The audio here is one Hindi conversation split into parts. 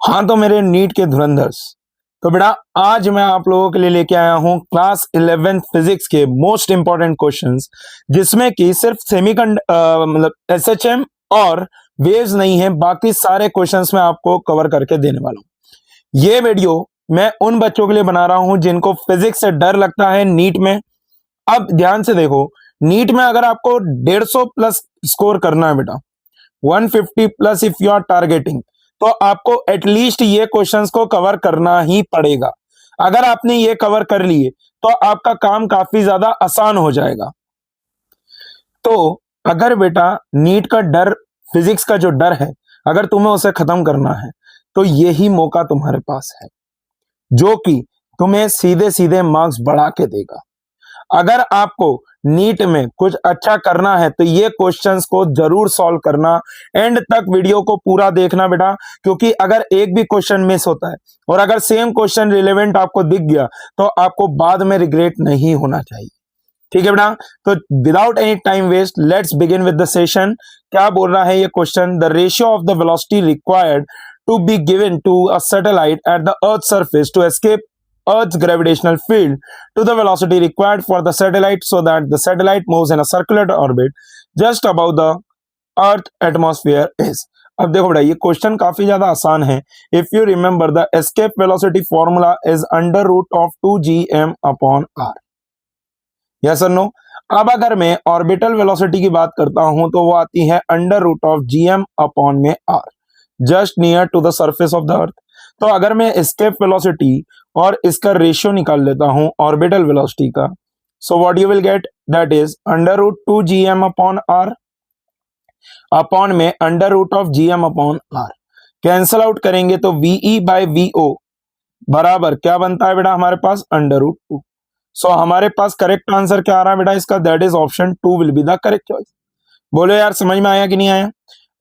हाँ तो मेरे नीट के धुरंधर्स, तो बेटा आज मैं आप लोगों के लिए लेके आया हूँ क्लास 11th फिजिक्स के मोस्ट इंपॉर्टेंट क्वेश्चंस, जिसमें कि सिर्फ मतलब एसएचएम और वेव्स नहीं है, बाकी सारे क्वेश्चंस मैं आपको कवर करके देने वाला हूँ। ये वीडियो मैं उन बच्चों के लिए बना रहा हूँ जिनको फिजिक्स से डर लगता है नीट में। अब ध्यान से देखो, नीट में अगर आपको 150 प्लस स्कोर करना है बेटा, 150 plus if you are targeting, तो आपको एटलीस्ट ये क्वेश्चंस को कवर करना ही पड़ेगा। अगर आपने ये कवर कर लिए तो आपका काम काफी ज्यादा आसान हो जाएगा। तो अगर बेटा नीट का डर, फिजिक्स का जो डर है, अगर तुम्हें उसे खत्म करना है तो यही मौका तुम्हारे पास है, जो कि तुम्हें सीधे सीधे मार्क्स बढ़ा के देगा। अगर आपको नीट में कुछ अच्छा करना है तो ये क्वेश्चंस को जरूर सॉल्व करना, एंड तक वीडियो को पूरा देखना बेटा, क्योंकि अगर एक भी क्वेश्चन मिस होता है और अगर सेम क्वेश्चन रिलेवेंट आपको दिख गया तो आपको बाद में रिग्रेट नहीं होना चाहिए। ठीक है बेटा, तो without any time waste let's begin with the session. क्या बोल रहा है ये question? The ratio of the velocity required to be given to a satellite at the earth surface to escape Earth's gravitational field to the velocity required for the satellite so that the satellite moves in a circular orbit just above the Earth atmosphere is। अब देखो बेटा, ये क्वेश्चन काफी ज्यादा आसान है। If you remember the escape velocity formula is under root of 2gm upon r। Yes और नो? अब अगर मैं ऑर्बिटल वेलोसिटी की बात करता हूं तो वो आती है under root of gm upon में r, just near to the surface of the earth. तो अगर मैं एस्केप वेलोसिटी और इसका रेशियो निकाल लेता हूं ऑर्बिटल वेलोसिटी का, so what you will get, that is under root 2gm upon r upon में under root of gm upon r। Cancel out करेंगे तो ve बाय vo बराबर क्या बनता है बेटा हमारे पास? Under root 2। सो हमारे पास करेक्ट आंसर क्या आ रहा है बेटा इसका? That is option 2 will be the correct choice. बोलो यार, समझ में आया कि नहीं आया?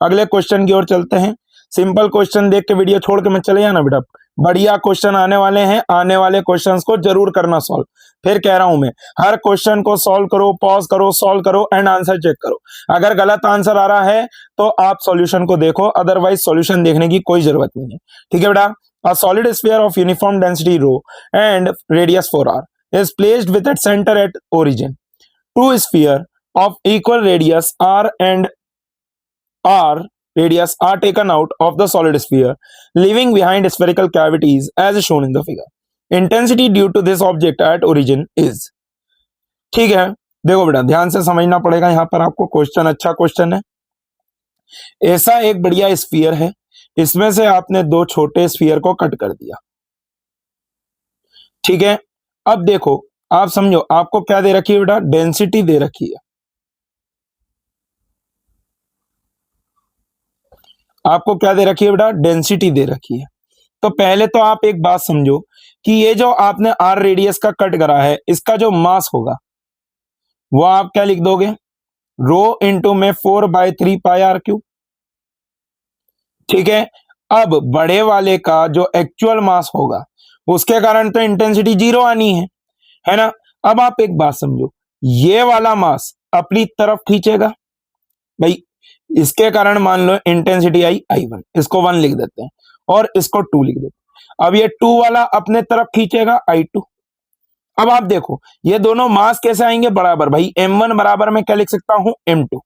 अगले क्वेश्चन की ओर चलते हैं। सिंपल क्वेश्चन देख के वीडियो छोड़ के मत चले जाना बेटा, बढ़िया क्वेश्चन आने वाले हैं, आने वाले क्वेश्चंस को जरूर करना सॉल्व। फिर कह रहा हूं मैं, हर क्वेश्चन को सॉल्व करो, पॉज करो, सॉल्व करो एंड आंसर चेक करो। अगर गलत आंसर आ रहा है तो आप सॉल्यूशन को देखो, अदरवाइज सॉल्यूशन देखने की कोई जरूरत नहीं है। ठीक है बेटा? A solid sphere of uniform density rho and radius 4r is placed with its center at origin. Two sphere of equal radius r and r radius are taken out of the solid sphere, leaving behind spherical cavities as shown in the figure. Intensity due to this object at origin is। ठीक है, देखो बेटा ध्यान से समझना पड़ेगा, यहां पर आपको क्वेश्चन अच्छा क्वेश्चन है। ऐसा एक बढ़िया स्फीयर है, इसमें से आपने दो छोटे स्फीयर को कट कर दिया। ठीक है, अब देखो आप समझो, आपको क्या दे रखी है बेटा? डेंसिटी दे रखी है। आपको क्या दे रखी है बेटा? डेंसिटी दे रखी है। तो पहले तो आप एक बात समझो कि ये जो आपने आर रेडियस का कट करा है, इसका जो मास होगा वो आप क्या लिख दोगे? रो इंटू में 4/3πr³। ठीक है, अब बड़े वाले का जो एक्चुअल मास होगा उसके कारण तो इंटेंसिटी 0 आनी है ना? अब आप एक बात समझो, ये वाला मास अपनी तरफ खींचेगा भाई, इसके कारण मान लो इंटेंसिटी आई I1, इसको 1 लिख देते हैं और इसको 2 लिख देते हैं। अब ये 2 वाला अपने तरफ खींचेगा I2। अब आप देखो ये दोनों मास कैसे आएंगे? बराबर भाई, m1 बराबर मैं क्या लिख सकता हूं? m2।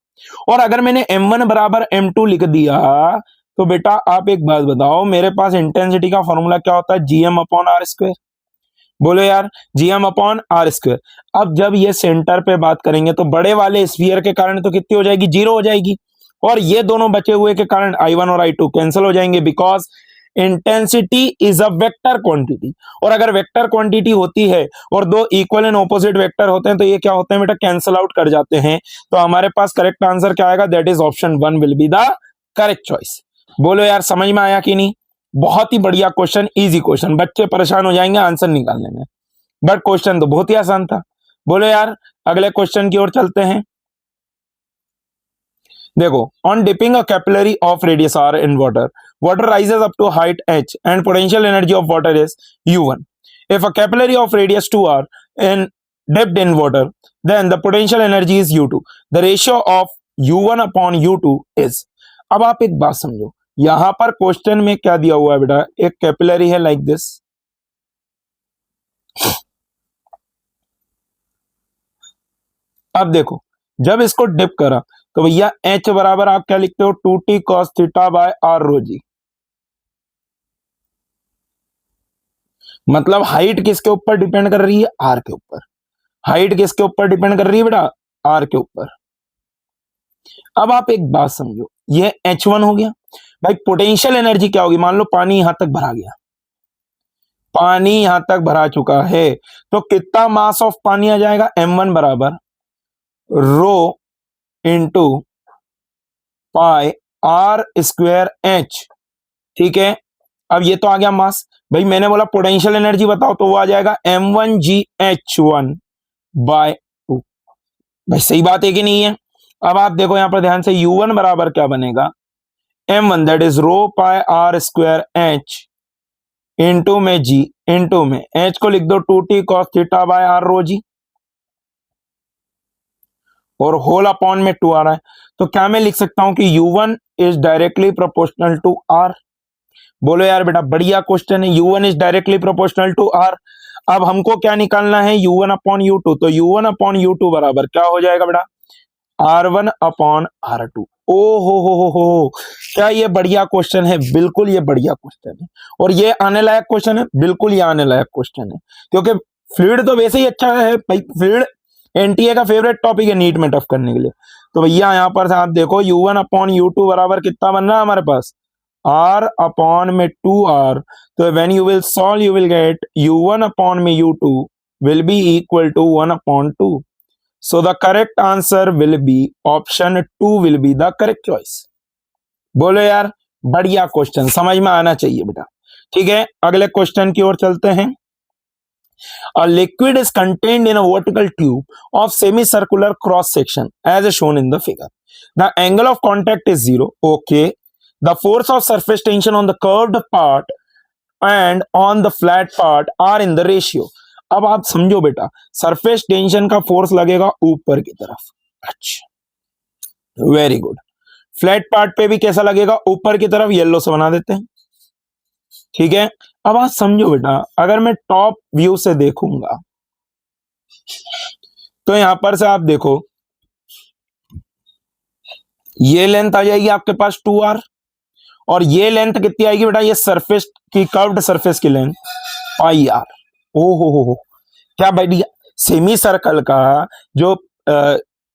और अगर मैंने m1 बराबर m2 लिख दिया तो बेटा आप एक बात बताओ, मेरे पास इंटेंसिटी का फॉर्मूला क्या होता है? gm upon r square. बोलो यार, gm अपॉन आर स्क्वायर। अब जब ये सेंटर पे बात करेंगे तो बड़े वाले स्फीयर के कारण तो कितनी हो जाएगी? 0 हो जाएगी, और ये दोनों बचे हुए के कारण I1 और I2 कैंसिल हो जाएंगे, because intensity is a vector quantity. और अगर वेक्टर क्वांटिटी होती है और दो इक्वल एंड ऑपोजिट वेक्टर होते हैं तो ये क्या होते हैं बेटा? कैंसिल आउट कर जाते हैं। तो हमारे पास करेक्ट आंसर क्या आएगा? That is option 1 will be the correct choice. बोलो यार, समझ में आया कि नहीं? बहुत ही बढ़िया क्वेश्चन, इजी क्वेश्चन, बच्चे परेशान हो जाएंगे आंसर निकालने में, बट क्वेश्चन तो बहुत ही आसान था। बोलो यार, अगले क्वेश्चन की ओर चलते हैं। देखो, on dipping a capillary of radius r in water, water rises up to height h and potential energy of water is u1. If a capillary of radius 2r in dipped in water, then the potential energy is u2. The ratio of u1 upon u2 is। अब आप एक बात समझो, यहां पर क्वेश्चन में क्या दिया हुआ है बेटा, एक कैपिलरी है लाइक दिस, अब देखो जब इसको डिप करा तो भैया H बराबर आप क्या लिखते हो 2t cos theta by r rho जी, मतलब हाइट किसके ऊपर डिपेंड कर रही है, r के ऊपर। हाइट किसके ऊपर डिपेंड कर रही है बेटा, r के ऊपर। अब आप एक बात समझो, ये H1 हो गया भाई, पोटेंशियल एनर्जी क्या होगी, मान लो पानी यहां तक भरा गया, पानी यहां तक भरा चुका है, तो कितना मास ऑफ पानी आ जाएगा, m1 बराबर rho into pi r square h, ठीक है। अब ये तो आ गया मास, भाई मैंने बोला पोटेंशियल एनर्जी बताओ, तो वो आ जाएगा m1g(h1) बाय 2। भाई सही बात है कि नहीं है। अब आप देखो यहां पर ध्यान से, u1 बराबर क्या बनेगा, m1 that is rho pi r square h into में g इंटू में h को लिख दो 2t cos theta by r rho g, और होल अपॉन में 2 आ रहा है, तो क्या मैं लिख सकता हूं कि u1 is directly proportional to r। बोलो यार बेटा बढ़िया क्वेश्चन है, u1 is directly proportional to r। अब हमको क्या निकालना है, u1 अपॉन u2, तो u1 अपॉन u2 बराबर क्या हो जाएगा बेटा, r1 अपॉन r2। ओ हो, क्या ये बढ़िया क्वेश्चन है, बिल्कुल ये बढ़िया क्वेश्चन है, और ये आने लायक क्वेश्चन है, बिल्कुल ये आने लायक क्वेश्चन है, क्योंकि फ्लूइड तो वैसे ही अच्छा है भाई, फ्लूइड एनटीए का फेवरेट टॉपिक है नीट में टफ करने के लिए। तो भैया यहां पर आप देखो u1 अपॉन u2 बराबर कितना बन रहा है हमारे पास, r अपॉन में 2r, तो when you will solve you will get u1 upon में u2 will be equal to 1 upon 2। So the correct answer will be option 2 will be the correct choice. बोलो यार बढ़िया क्वेश्चन, समझ में आना चाहिए बेटा। ठीक है, अगले क्वेश्चन की ओर चलते हैं। A liquid is contained in a vertical tube of semicircular cross section as shown in the figure. The angle of contact is 0. Okay. The force of surface tension on the curved part and on the flat part are in the ratio. अब आप समझो बेटा, सरफेस टेंशन का फोर्स लगेगा ऊपर की तरफ, अच्छा वेरी गुड। फ्लैट पार्ट पे भी कैसा लगेगा, ऊपर की तरफ, येलो से बना देते हैं, ठीक है। अब आप समझो बेटा, अगर मैं टॉप व्यू से देखूंगा तो यहां पर से आप देखो ये लेंथ आ जाएगी आपके पास 2r, और ये लेंथ कितनी आएगी बेटा, ये सरफेस की, कर्व्ड सरफेस की लेंथ पाई आर। ओ हो, क्या बढ़िया। सेमी सर्कल का जो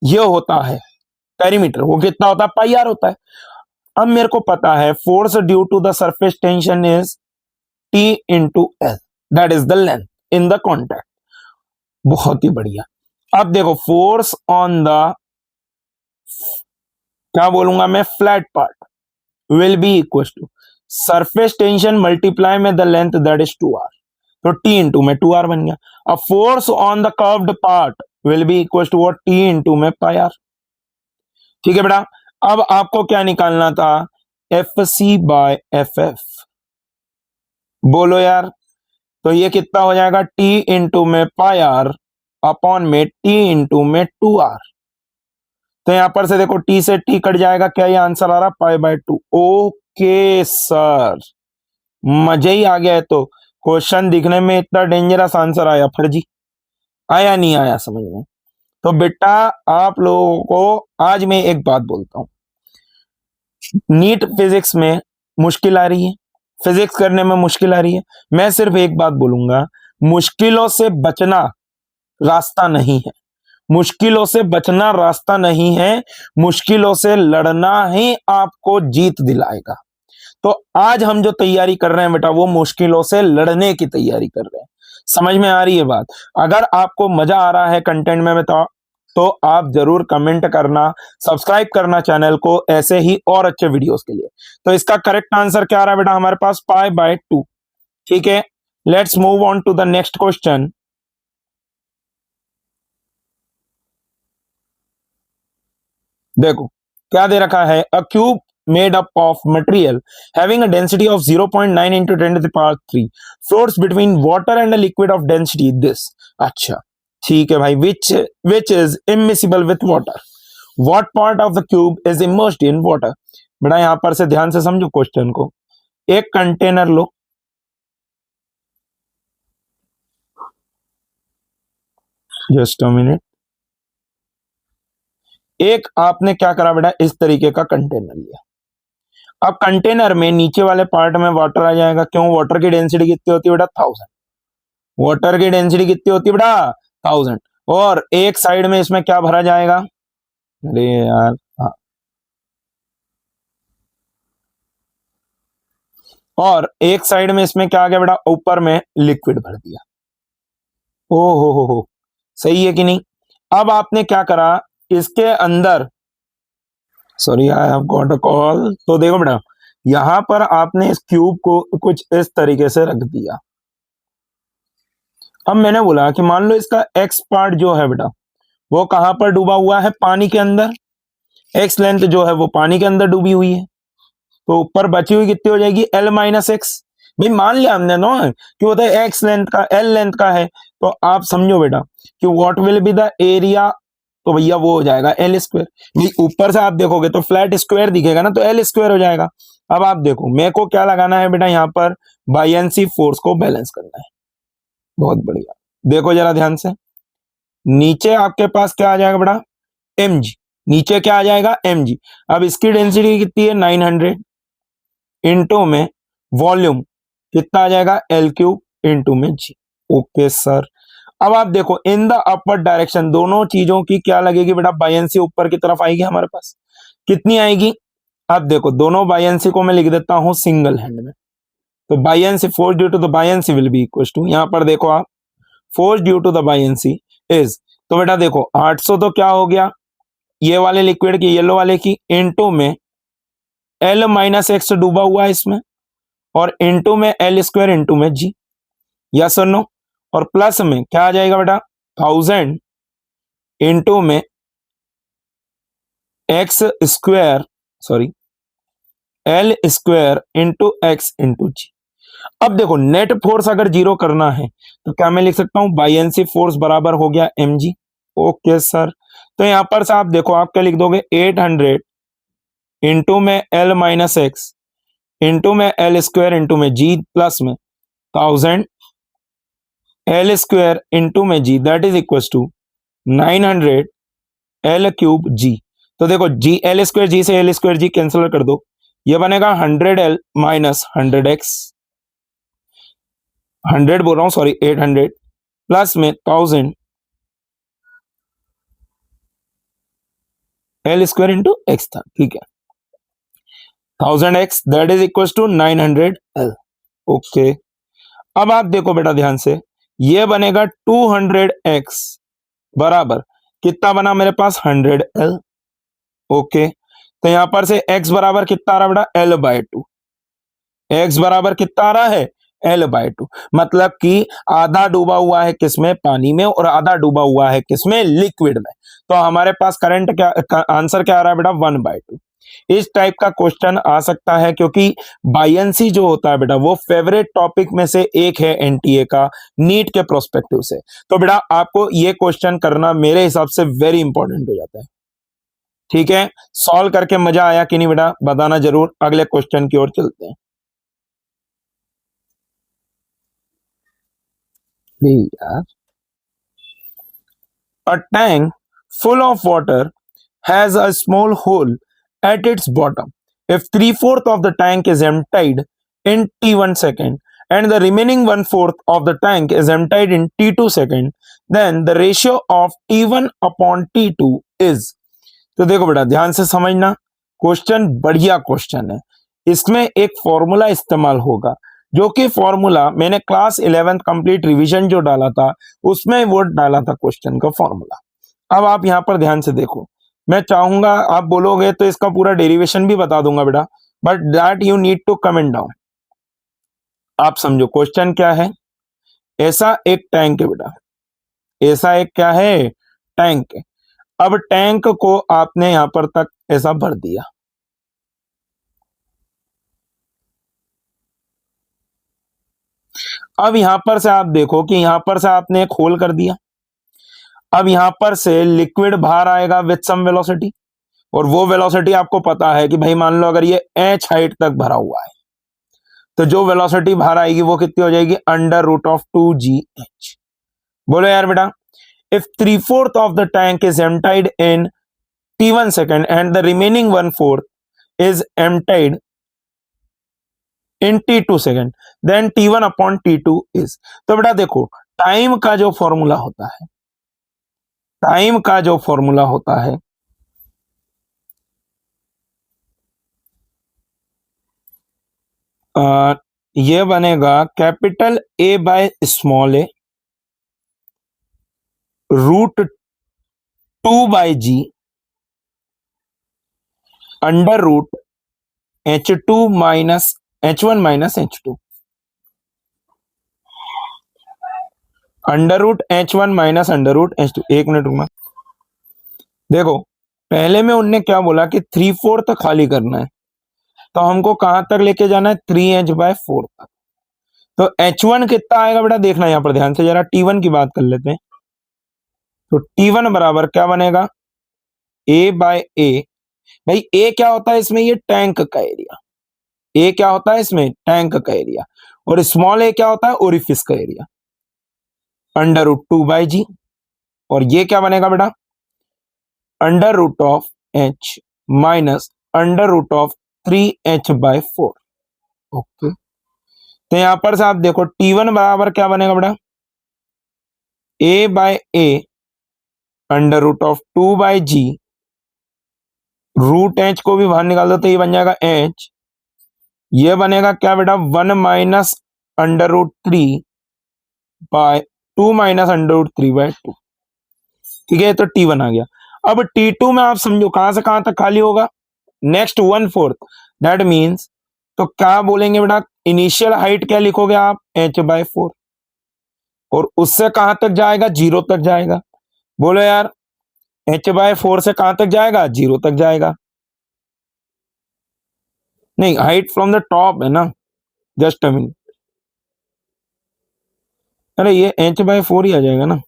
ये होता है पेरीमीटर, वो कितना होता है, पाई आर होता है। अब मेरे को पता है force due to the surface tension is T into l, that is the length in the contact. बहुत ही बढ़िया। अब देखो फोर्स ऑन द, क्या बोलूंगा मैं, flat part will be equal to surface tension multiply में the length that is 2r, तो T इंटू में 2r बन गया। अब force on the curved part will be equal to what, T into में पाई आर। ठीक है बेटा, अब आपको क्या निकालना था, FC बाय FF। बोलो यार, तो ये कितना हो जाएगा, T इंटू में पाई आर अपॉन में T इंटू में 2r। तो यहां पर से देखो T से T कट जाएगा, क्या ये आंसर आ रहा, पाई बाय 2। ओके सर, मजा ही आ गया है। तो क्वेश्चन दिखने में इतना डेंजरस, आंसर आया फर्जी, आया नहीं आया समझ में। तो बेटा आप लोगों को आज मैं एक बात बोलता हूं, नीट फिजिक्स में मुश्किल आ रही है, फिजिक्स करने में मुश्किल आ रही है, मैं सिर्फ एक बात बोलूंगा, मुश्किलों से बचना रास्ता नहीं है, मुश्किलों से बचना रास्ता नहीं है, मुश्किलों से लड़ना ही आपको जीत दिलाएगा। तो आज हम जो तैयारी कर रहे हैं बेटा, वो मुश्किलों से लड़ने की तैयारी कर रहे हैं। समझ में आ रही है बात? अगर आपको मजा आ रहा है कंटेंट में बेटा, तो आप जरूर कमेंट करना, सब्सक्राइब करना चैनल को ऐसे ही और अच्छे वीडियोस के लिए। तो इसका करेक्ट आंसर क्या आ रहा है बेटा हमारे पास, पाई बाय 2। ठीक है, let's move on to the next question. देखो क्या दे रखा है, a cube made up of material having a density of 0.9 into 10 to the power 3 floats between water and a liquid of density this। अच्छा ठीक है भाई, which is immiscible with water, what part of the cube is immersed in water। बेटा यहां पर से ध्यान से समझो क्वेश्चन को। एक container low, just a minute. एक आपने क्या करा बेटा, इस तरीके का कंटेनर लिया। अब कंटेनर में नीचे वाले पार्ट में वाटर आ जाएगा, क्यों? वाटर की डेंसिटी कितनी होती है बेटा? 1000। वाटर की डेंसिटी कितनी होती है बेटा? 1000। और एक साइड में इसमें क्या भरा जाएगा? अरे यार, हाँ, और एक साइड में इसमें क्या आ गया बेटा? ऊपर में लिक्विड भर दिया। ओ हो, सही है कि नहीं? अब आपने क्या करा, इसके अंदर, sorry I have got a call, तो देखो बेटा यहां पर आपने इस क्यूब को कुछ इस तरीके से रख दिया। अब मैंने बोला कि मान लो इसका एक्स पार्ट जो है बेटा वो कहां पर डूबा हुआ है? पानी के अंदर। एक्स लेंथ जो है वो पानी के अंदर डूबी हुई है, तो ऊपर बची हुई कितनी हो जाएगी? L minus x. भाई मान लिया हमने ना कि वो एक्स लेंथ का एल लेंथ का है, तो आप समझो बेटा कि what will be the area, तो भैया वो हो जाएगा एल स्क्वायर। भाई ऊपर से आप देखोगे तो फ्लैट स्क्वायर दिखेगा ना, तो एल स्क्वायर हो जाएगा। अब आप देखो मेरे को क्या लगाना है बेटा, यहाँ पर बायएंसी फोर्स को बैलेंस करना है। बहुत बढ़िया, देखो जरा ध्यान से, नीचे आपके पास क्या आ जाएगा बेटा? M g. नीचे क्या आ जाएगा? M g. अब इसकी डेंसिटी कितनी है? 900 इंटू में वॉल्यूम कितना आ जाएगा? एल क्यूब इंटू में जी। Okay sir. अब आप देखो इन द अपवर्ड डायरेक्शन दोनों चीजों की क्या लगेगी बेटा? बायएंसी ऊपर की तरफ आएगी हमारे पास। कितनी आएगी? अब देखो दोनों बायएंसी को मैं लिख देता हूं सिंगल हैंड में, तो buoyancy force due to the buoyancy will be equal to, यहां पर देखो आप, force due to the buoyancy is, तो बेटा देखो 800 तो क्या हो गया ये वाले लिक्विड की, येलो वाले की, इंटू में एल माइनस एक्स डूबा हुआ है इसमें, और इंटू में एल स्क्वायर इंटू में जी, यस और नो, और प्लस में क्या आ जाएगा बेटा? 1000 इंटू में x square, sorry l square into x into g. अब देखो नेट फोर्स अगर जीरो करना है तो क्या मैं लिख सकता हूं? बायएंसी फोर्स बराबर हो गया एम जी। Okay sir. तो यहां पर से आप देखो आप क्या लिख दोगे? 800 इंटू में एल माइनस एक्स इंटू में एल स्क्वायर इंटू में जी, प्लस में 1000 एल स्क्वायर इंटू में g, that is equal to 900 l cube g. तो देखो जी, एल स्क्वायर जी से एल स्क्वायर जी कैंसिल कर दो, ये बनेगा 100 एल माइनस 100 एक्स, 100 बोल रहा हूं सॉरी 800, प्लस में 1000 एल स्क्वायर इंटू एक्स था, ठीक है, 1000 x that is equal to 900 l. Okay. अब आप देखो बेटा ध्यान से, ये बनेगा 200 एक्स बराबर कितना बना मेरे पास? 100 एल। ओके, तो यहां पर से x बराबर कितना आ रहा बेटा? L by two. एक्स बराबर कितना आ रहा है? L by two. मतलब कि आधा डूबा हुआ है किसमें? पानी में, और आधा डूबा हुआ है किसमें? लिक्विड में। तो हमारे पास करंट क्या, आंसर क्या आ रहा है बेटा? 1/2। इस टाइप का क्वेश्चन आ सकता है, क्योंकि बायएंसी जो होता है बेटा वो फेवरेट टॉपिक में से एक है एनटीए का, नीट के प्रोस्पेक्टिव से। तो बेटा आपको ये क्वेश्चन करना मेरे हिसाब से वेरी इंपॉर्टेंट हो जाता है। ठीक है, सॉल्व करके मजा आया कि नहीं बेटा? बताना जरूर। अगले क्वेश्चन की ओर चलते हैं। यार, a tank full of water has a small hole at its bottom. If 3/4 of the tank is emptied in t1 second and the remaining 1/4 of the tank is emptied in t2 second, then the ratio of t1 upon t2 is। तो देखो बेटा ध्यान से समझना, क्वेश्चन बढ़िया क्वेश्चन है। इसमें एक फॉर्मूला इस्तेमाल होगा, जो कि फॉर्मूला मैंने क्लास 11th कंप्लीट रिवीजन जो डाला था उसमें वो डाला था क्वेश्चन का फॉर्मूला। अब आप यहां पर ध्यान से देखो, मैं चाहूंगा आप बोलोगे तो इसका पूरा डेरिवेशन भी बता दूंगा बेटा, but that you need to comment down. आप समझो क्वेश्चन क्या है। ऐसा एक टैंक है बेटा, ऐसा एक क्या है? टैंक है। अब टैंक को आपने यहां पर तक ऐसा भर दिया। अब यहां पर से आप देखो कि यहां पर से आपने एक होल कर दिया। अब यहां पर से लिक्विड बाहर आएगा विथ सम वेलोसिटी, और वो वेलोसिटी आपको पता है कि भाई मान लो अगर ये h हाइट तक भरा हुआ है तो जो वेलोसिटी बाहर आएगी वो कितनी हो जाएगी, अंडर रूट ऑफ 2gh। बोलो यार बेटा, if 3/4 of the tank is emptied in t1 second and the remaining 1/4 is emptied in t2 second, then t1 upon t2 is. तो बेटा देखो, टाइम का जो फॉर्मूला होता है, टाइम का जो फॉर्मूला होता है ये बनेगा capital A by small a root 2/g under root h2 minus h1 minus h2, under root h1 minus under root h2। एक मिनट रुकना, देखो पहले में उनने क्या बोला कि 3/4 खाली करना है, तो हमको कहां तक लेके जाना है, 3h/4 तक। तो h1 कितना आएगा बेटा, देखना यहां पर ध्यान से जरा, t1 की बात कर लेते हैं। तो t1 बराबर क्या बनेगा, a बाय ए। भाई a क्या होता है इसमें, ये टैंक का एरिया। a क्या होता है इसमें, टैंक का एरिया। और स्मॉल a क्या होता है, ओरिफिस का एरिया, अंडर रूट 2/g। और ये क्या बनेगा बेटा, under root of h minus under root of 3h/4। Okay, तो यहां पर से आप देखो t1 बराबर क्या बनेगा बेटा, a by a under root of 2/g, root h को भी बाहर निकाल दो तो ये बन जाएगा h। ये बनेगा क्या बेटा, 1 minus under root 3/2 minus under root 3/2। ठीक है, तो t1 आ गया। अब t2 में आप समझो कहां से कहां तक खाली होगा, नेक्स्ट 1/4, दैट मीन्स तो क्या बोलेंगे बेटा, इनिशियल हाइट क्या लिखोगे आप, h/4, और उससे कहां तक जाएगा, 0 तक जाएगा। बोलो यार, h/4 से कहां तक जाएगा, 0 तक जाएगा। नहीं, हाइट फ्रॉम द टॉप है ना, जस्ट अ मिनट, अरे ये h/4 ही आ जाएगा ना।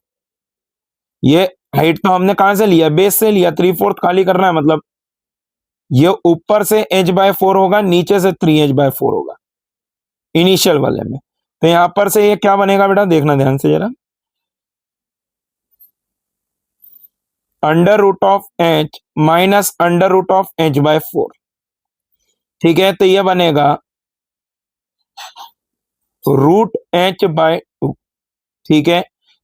ये हाइट तो हमने कहां से लिया, बेस से लिया, 3/4 खाली करना है, मतलब ये ऊपर से h/4 होगा, नीचे से 3h/4 होगा इनिशियल वाले में। तो यहां पर से ये क्या बनेगा बेटा, देखना ध्यान से जरा, under root of h minus under root of h/4। ठीक है, तो ये बनेगा रूट h/2। ठीक है,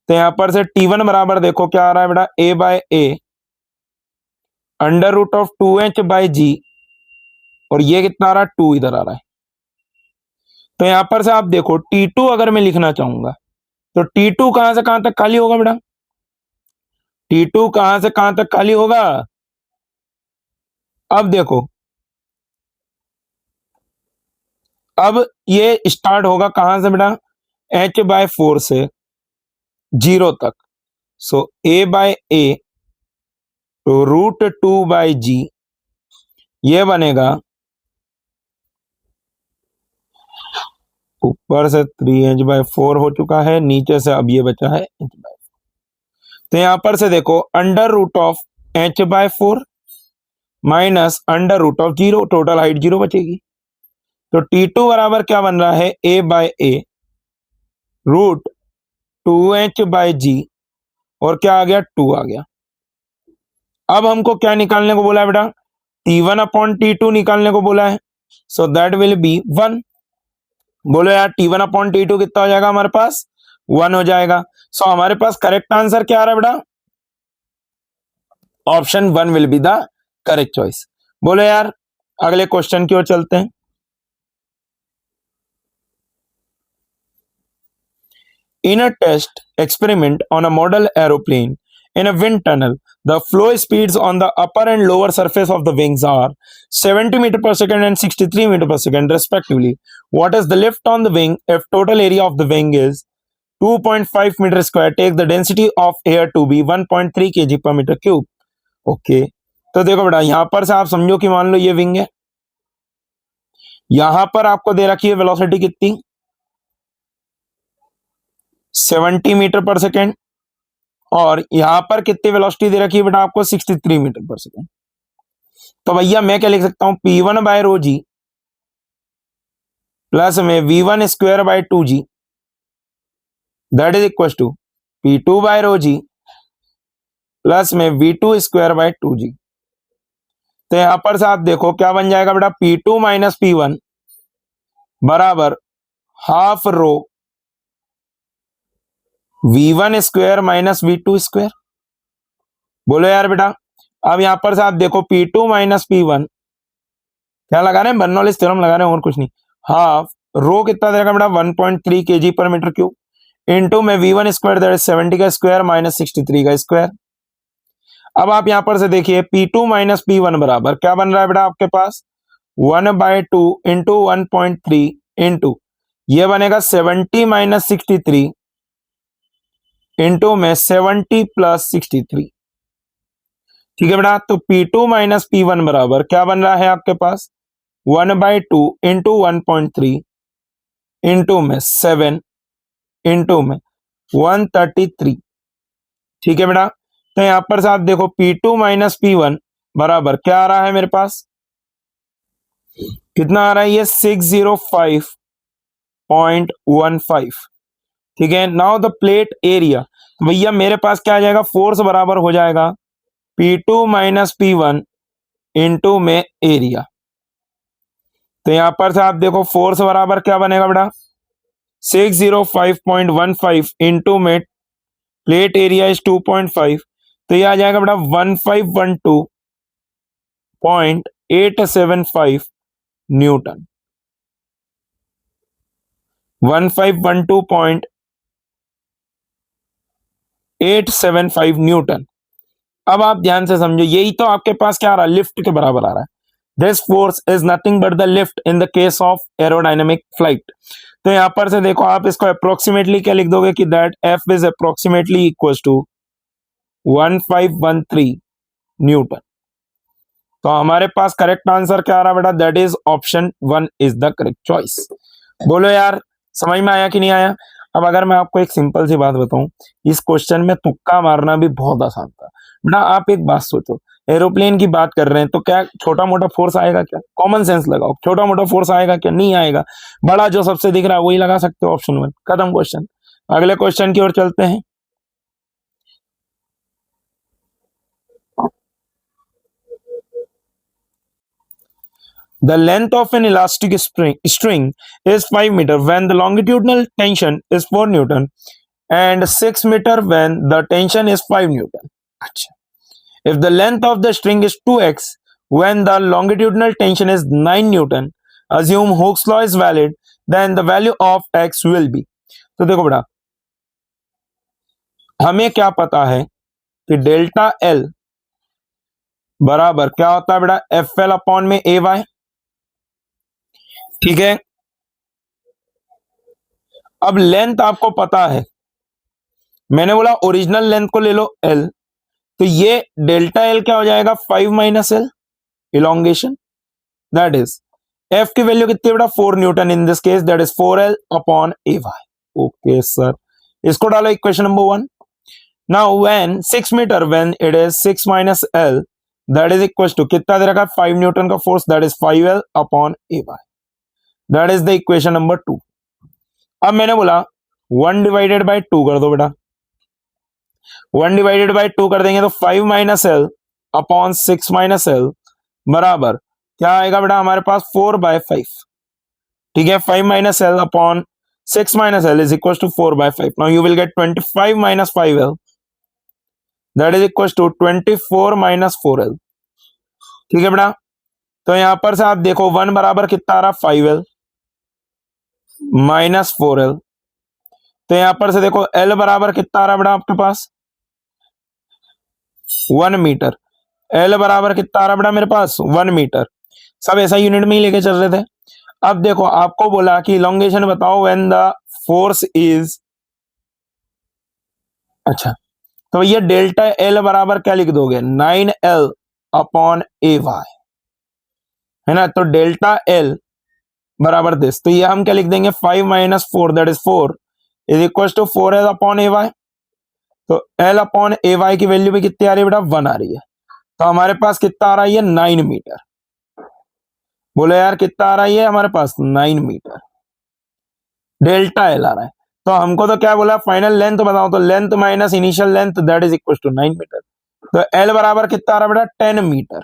तो यहां पर से t1 बराबर देखो क्या आ रहा है बेटा, a by a under root of 2h/g, और ये कितना आ रहा है, 2 इधर आ रहा है। तो यहां पर से आप देखो t2 अगर मैं लिखना चाहूंगा तो t2 कहां से कहां तक खाली होगा बेटा, t2 कहां से कहां तक खाली होगा, अब देखो, अब ये स्टार्ट होगा कहां से बेटा, h/4 से 0 तक। So a by a root 2/g, ये बनेगा ऊपर से 3h/4 हो चुका है, नीचे से अब ये बचा है h/4। तो यहां पर से देखो under root of h/4 minus under root of 0, total height 0 बचेगी। तो t2 बराबर क्या बन रहा है, a by a root 2h/g, और क्या आ गया, 2 आ गया। अब हमको क्या निकालने को बोला है बेटा, t1 अपॉन t2 निकालने को बोला है, सो दैट विल बी 1। बोलो यार, t1 अपॉन t2 कितना हो जाएगा हमारे पास, 1 हो जाएगा। सो हमारे पास करेक्ट आंसर क्या आ रहा है बेटा, option 1 will be the correct choice. बोलो यार, अगले क्वेश्चन की ओर चलते हैं। In a test experiment on a model aeroplane in a wind tunnel, the flow speeds on the upper and lower surface of the wings are 70 meter per second and 63 meter per second respectively. What is the lift on the wing if total area of the wing is 2.5 meter square? Take the density of air to be 1.3 kg per meter cube. Okay, तो देखो बेटा, यहां पर से आप समझो कि मान लो ये विंग है, यहां पर आपको दे रखी है वेलोसिटी कितनी, 70 मीटर पर सेकेंड, और यहां पर कितनी वेलोसिटी दे रखी है बेटा आपको, 63 मीटर पर सेकेंड। तो भैया मैं क्या लिख सकता हूं, P1 bye rho g plus में V1 square by 2G that is equal to P2 by rho g plus में V2 स्क्वायर बाय 2G। तो यहां पर से आप देखो क्या बन जाएगा बेटा, P2 माइनस P1 बराबर half rho V1 square minus V2 square. बोलो यार बेटा, अब यहां पर से आप देखो P2 माइनस P1 क्या लगा रहे हैं, बर्नौलीज थ्योरम लगा रहे हैं और कुछ नहीं। हाफ रो कितना देगा बेटा 1.3 kg पर मीटर क्यूब इंटू में V1 स्क्वायर दैट इज 70 का स्क्वायर माइनस 63 का स्क्वायर। अब आप यहां पर से देखिए P2 माइनस P1 बराबर क्या बन रहा है बेटा आपके पास 1/2 इंटू 1.3 इंटू ये बनेगा 70 माइनस 63 इंटू में 70 प्लस 63। ठीक है बेटा, तो P2 माइनस P1 बराबर क्या बन रहा है आपके पास 1/2 इंटू 1.3 इंटू में 7 इंटू में 133। ठीक है बेटा, तो यहां पर से आप देखो P2 माइनस P1 बराबर क्या आ रहा है मेरे पास, कितना आ रहा है ये 605.15। ठीक है, नाउ द प्लेट एरिया, भैया मेरे पास क्या आ जाएगा, फोर्स बराबर हो जाएगा P2 माइनस P1 इंटू में एरिया। तो यहां पर से आप देखो फोर्स बराबर क्या बनेगा बेटा 605.15 इंटू में प्लेट एरिया इज 2.5, तो ये आ जाएगा बेटा 1512.875 न्यूटन। 1512.875 न्यूटन। अब आप ध्यान से समझो, यही तो आपके पास क्या आ रहा है, लिफ्ट के बराबर आ रहा है। This force is nothing but the lift in the case of aerodynamic flight. तो यहां पर से देखो आप इसको अप्रोक्सीमेटली क्या लिख दोगे कि that F is approximately equal to 1513 newton. तो हमारे पास करेक्ट आंसर क्या आ रहा है बेटा, that is option 1 is the correct choice. बोलो यार समझ में आया कि नहीं आया। अब अगर मैं आपको एक सिंपल सी बात बताऊं, इस क्वेश्चन में तुक्का मारना भी बहुत आसान था बेटा। आप एक बात सोचो, एरोप्लेन की बात कर रहे हैं तो क्या छोटा मोटा फोर्स आएगा क्या, कॉमन सेंस लगाओ, छोटा मोटा फोर्स आएगा क्या, नहीं आएगा। बड़ा जो सबसे दिख रहा है वही लगा सकते हो, ऑप्शन 1 खत्म क्वेश्चन। अगले क्वेश्चन की ओर चलते हैं। The length of an elastic string is 5 meter when the longitudinal tension is 4 Newton and 6 meter when the tension is 5 Newton. अच्छा, if the length of the string is 2x when the longitudinal tension is 9 Newton, assume Hooke's law is valid, then the value of x will be। तो देखो बेटा, हमें क्या पता है कि डेल्टा L बराबर क्या होता है बेटा, FL अपॉन में AY। ठीक है, अब लेंथ आपको पता है, मैंने बोला ओरिजिनल लेंथ को ले लो L, तो ये डेल्टा L क्या हो जाएगा 5 minus L elongation, that is F की वैल्यू कितनी बेटा 4 newton in this case, that is 4L upon AY। Okay sir, इसको डालो equation number 1। Now when 6 metre when it is 6 minus L that is equal to कितना दे रखा है 5 न्यूटन का force, that is 5L upon AY, that is the equation number 2। अब मैंने बोला 1 डिवाइडेड बाई 2 कर दो बेटा, 1 डिवाइडेड बाई 2 कर देंगे तो 5 minus l upon 6 minus L बराबर क्या आएगा बेटा हमारे पास 4/5। ठीक है, 5 minus l upon 6 minus l is equal to 4/5। Now you will get 25 minus 5L that is equal to 24 minus 4L। ठीक है बेटा, तो यहां पर से आप देखो 1 बराबर कितना आ रहा 5L माइनस 4L, तो यहां पर से देखो L बराबर कितना आ रहा बेटा आपके पास 1 मीटर। L बराबर कितना आ रहा बेटा मेरे पास 1 मीटर। सब ऐसा यूनिट में ही लेके चल रहे थे। अब देखो आपको बोला कि इलोंगेशन बताओ व्हेन द फोर्स इज, अच्छा तो ये डेल्टा L बराबर क्या लिख दोगे 9L अपॉन AY, है ना। तो डेल्टा L बराबर दिस, तो ये हम क्या लिख देंगे 5 minus 4 that is 4 is equal to 4L upon AY। तो L अपॉन AY की वैल्यू भी कितनी आ रही है बेटा 1 आ रही है। तो हमारे पास कितना आ रहा है ये 9 मीटर। बोलो यार कितना आ रहा है ये हमारे पास 9 मीटर। डेल्टा एल आ रहा है। तो हमको तो क्या बोला फाइनल लेंथ बताओ, तो length minus initial length that is equal to 9 metre. तो एल बराबर कितना आ रहा है बेटा 10 मीटर।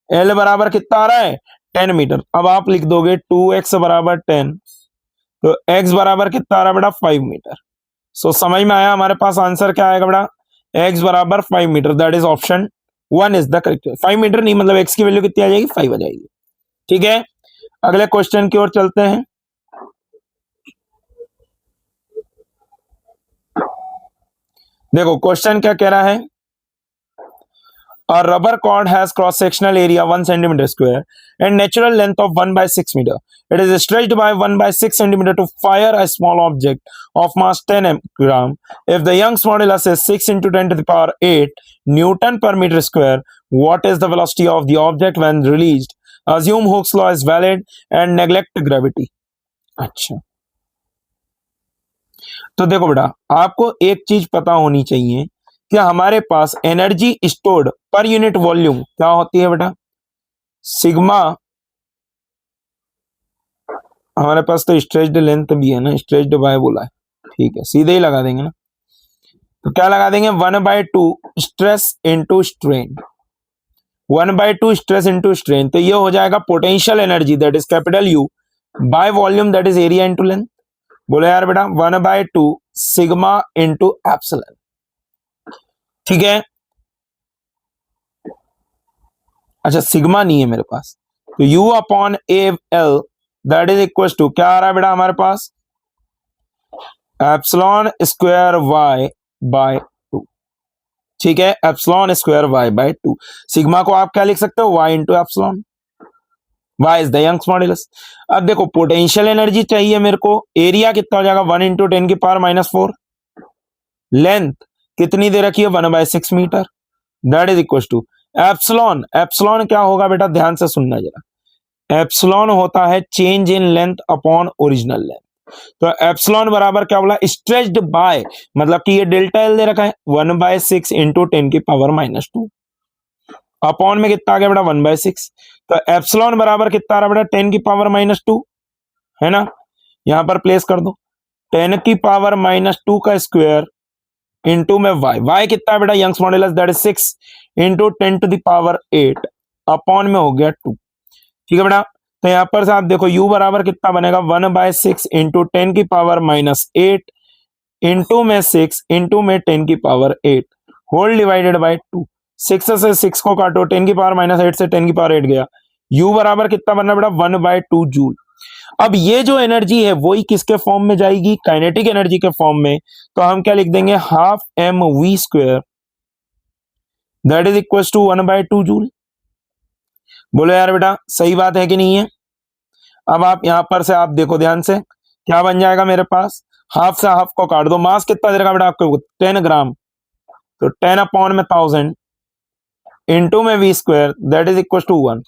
एल बराबर कितना आ रहा है 10 मीटर। अब आप लिख दोगे 2x बराबर 10, तो x बराबर कितना आ रहा है बेटा 5 मीटर। सो समझ में आया हमारे पास आंसर क्या आएगा बेटा x बराबर 5 metre, that is option 1 is the correct. 5 metre नहीं मतलब x की वैल्यू कितनी आ जाएगी 5 आ जाएगी। ठीक है, अगले क्वेश्चन की ओर चलते हैं। देखो क्वेश्चन क्या कह रहा है, a rubber cord has cross sectional area 1 centimeter square and natural length of 1 by 6 meter. It is stretched by 1 by 6 centimeter to fire a small object of mass 10 gram. If the Young's modulus is 6 into 10 to the power 8 Newton per meter square, what is the velocity of the object when released? Assume Hooke's law is valid and neglect gravity. अच्छा, तो देखो बेटा आपको एक चीज पता होनी चाहिए कि हमारे पास एनर्जी स्टोर्ड पर यूनिट वॉल्यूम क्या होती है बेटा सिग्मा। हमारे पास तो स्ट्रेच्ड लेंथ भी है ना, स्ट्रेच्ड बाय बोला है, ठीक है सीधे ही लगा देंगे ना। तो क्या लगा देंगे 1/2 stress into strain, 1/2 stress into strain. तो ये हो जाएगा potential energy that is capital you by volume that is area into length. बोलो यार बेटा 1/2 सिग्मा इंटू एप्सिलॉन। ठीक है, अच्छा सिग्मा नहीं है मेरे पास, तो u upon a l that is equal to क्या आ रहा है बेटा हमारे पास एप्सिलॉन स्क्वायर y बाय 2। ठीक है, epsilon square y by 2। Sigma को आप क्या लिख सकते हो y into epsilon, y is the Young's modulus. अब देखो पोटेंशियल एनर्जी चाहिए मेरे को, एरिया कितना हो जाएगा 1 इंटू 10 की पावर -4, लेंथ कितनी दे रखी है 1/6 metre that is equal to epsilon. Epsilon क्या होगा बेटा ध्यान से सुनना जरा, एप्सिलॉन होता है change in length upon original length. तो एप्सिलॉन बराबर क्या बोला स्ट्रेच्ड बाय, मतलब कि ये डेल्टा एल दे रखा है 1/6 इंटू 10 की पावर -2 अपॉन में कितना आ गया बेटा 1/6। तो एप्सिलॉन बराबर कितना आ रहा बेटा 10 की पावर -2 है ना, यहां पर प्लेस कर दो 10 की पावर -2 का स्क्वायर इंटू में y कितना है बेटा Young's modulus that is 6 into 10 to the power 8 upon में हो गया 2। ठीक है बेटा, तो यहां पर से आप देखो u बराबर कितना बनेगा 1/6 इंटू 10 की पावर -8 इंटू में 6 इंटू में 10 की पावर 8 होल डिवाइडेड बाय 2। 6 से 6 को काटो 10 की पावर -8 से 10 की पावर 8 गया, u बराबर कितना बनना बेटा 1/2 जूल। अब ये जो एनर्जी है वही किसके फॉर्म में जाएगी काइनेटिक एनर्जी के फॉर्म में, तो हम क्या लिख देंगे half mv² that is equal to 1/2 joule. बोलो यार बेटा सही बात है कि नहीं है। अब आप यहां पर से आप देखो ध्यान से क्या बन जाएगा मेरे पास, हाफ से हाफ को काट दो, मास कितना दे रखा बेटा आपको 10 ग्राम, तो 10 अपॉन में 1000 इंटू में v² that is equal to 1।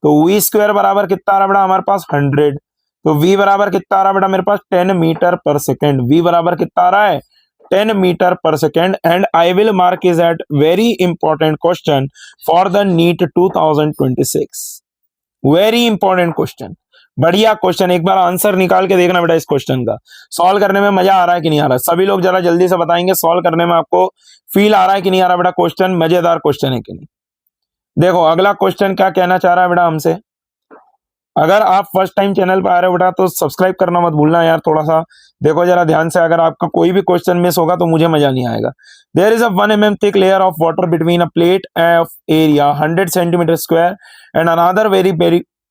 तो v² बराबर कितना आ रहा बेटा हमारे पास 100, तो v बराबर कितना आ रहा बेटा मेरे पास 10 मीटर पर सेकेंड, v बराबर कितना आ रहा है 10 मीटर पर second. And I will mark is at very important question for the NEET 2026, very important question, बढ़िया क्वेश्चन। एक बार आंसर निकाल के देखना बेटा इस क्वेश्चन का, सॉल्व करने में मजा आ रहा है कि नहीं आ रहा है। सभी लोग जरा जल्दी से बताएंगे सॉल्व करने में आपको फील आ रहा है कि नहीं आ रहा बेटा, क्वेश्चन मजेदार क्वेश्चन है कि नहीं। देखो अगला क्वेश्चन क्या कहना चाह रहा है बेटा हमसे, अगर आप फर्स्ट टाइम चैनल पर आ रहे हो बेटा तो सब्सक्राइब करना मत भूलना यार, थोड़ा सा देखो जरा ध्यान से, अगर आपका कोई भी क्वेश्चन मिस होगा तो मुझे मजा नहीं आएगा। There is a 1 mm thick layer of water between a plate of area 100 centimetre square and another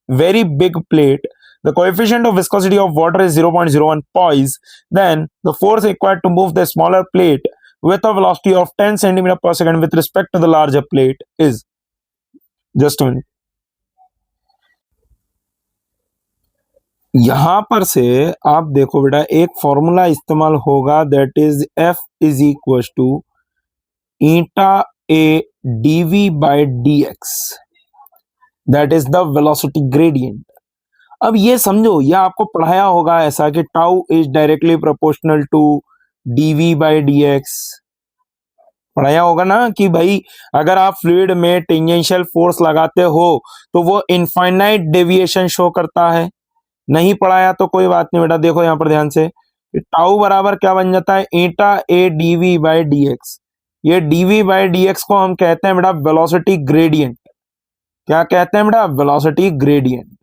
very big plate. The coefficient of viscosity of water is 0.01 poise. Then the force required to move the smaller plate with a velocity of 10 centimeter per second with respect to the larger plate is, just a minute, यहां पर से आप देखो बेटा एक फॉर्मूला इस्तेमाल होगा that is F is equal to eta a dv by dx that is the velocity gradient. अब ये समझो, यह आपको पढ़ाया होगा ऐसा कि tau is directly proportional to dv by dx, पढ़ाया होगा ना कि भाई अगर आप फ्लूइड में टेंजेंशियल फोर्स लगाते हो तो वो इनफाइनाइट डेविएशन शो करता है। नहीं पढ़ाया तो कोई बात नहीं बेटा, देखो यहाँ पर ध्यान से, टाउ बराबर क्या बन जाता है, ईटा ए डीवी बाई डी एक्स। ये डीवी बाई डी एक्स को हम कहते हैं बेटा वेलोसिटी ग्रेडियंट। क्या कहते हैं बेटा, वेलोसिटी ग्रेडियंट।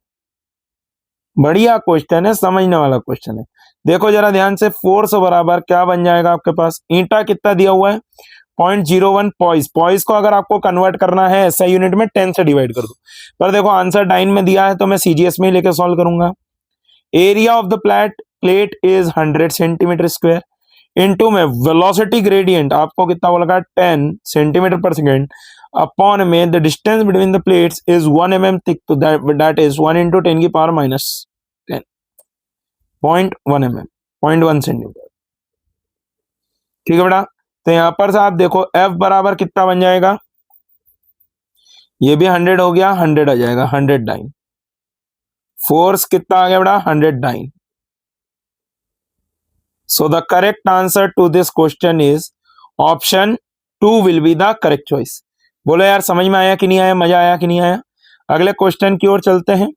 बढ़िया क्वेश्चन है, समझने वाला क्वेश्चन है। देखो जरा ध्यान से, फोर्स बराबर क्या बन जाएगा आपके पास, ईटा कितना दिया हुआ है 0.01 पॉइस। पॉइस को अगर आपको कन्वर्ट करना है ऐसा यूनिट में 10 से डिवाइड कर दो, पर देखो आंसर डाइन में दिया है तो मैं सीजीएस में ही लेके सॉल्व करूंगा। Area of the plate is 100 centimetre square into में वेलोसिटी ग्रेडियंट आपको कितना बोला 10 सेंटीमीटर पर सेकेंड अपॉन में the distance between the plates is 1 mm thick, तो दैट इज 1 into 10 की पावर -10, 0.1 mm, 0.1 सेंटीमीटर। ठीक है बेटा, तो यहां पर से आप देखो F बराबर कितना बन जाएगा, ये भी 100 हो गया, 100 आ जाएगा, 100 डाइन। फोर्स कितना आ गया बेटा 100 dyne. So the correct answer to this question is option 2 will be the correct choice. बोलो यार समझ में आया कि नहीं आया, मजा आया कि नहीं आया। अगले क्वेश्चन की ओर चलते हैं।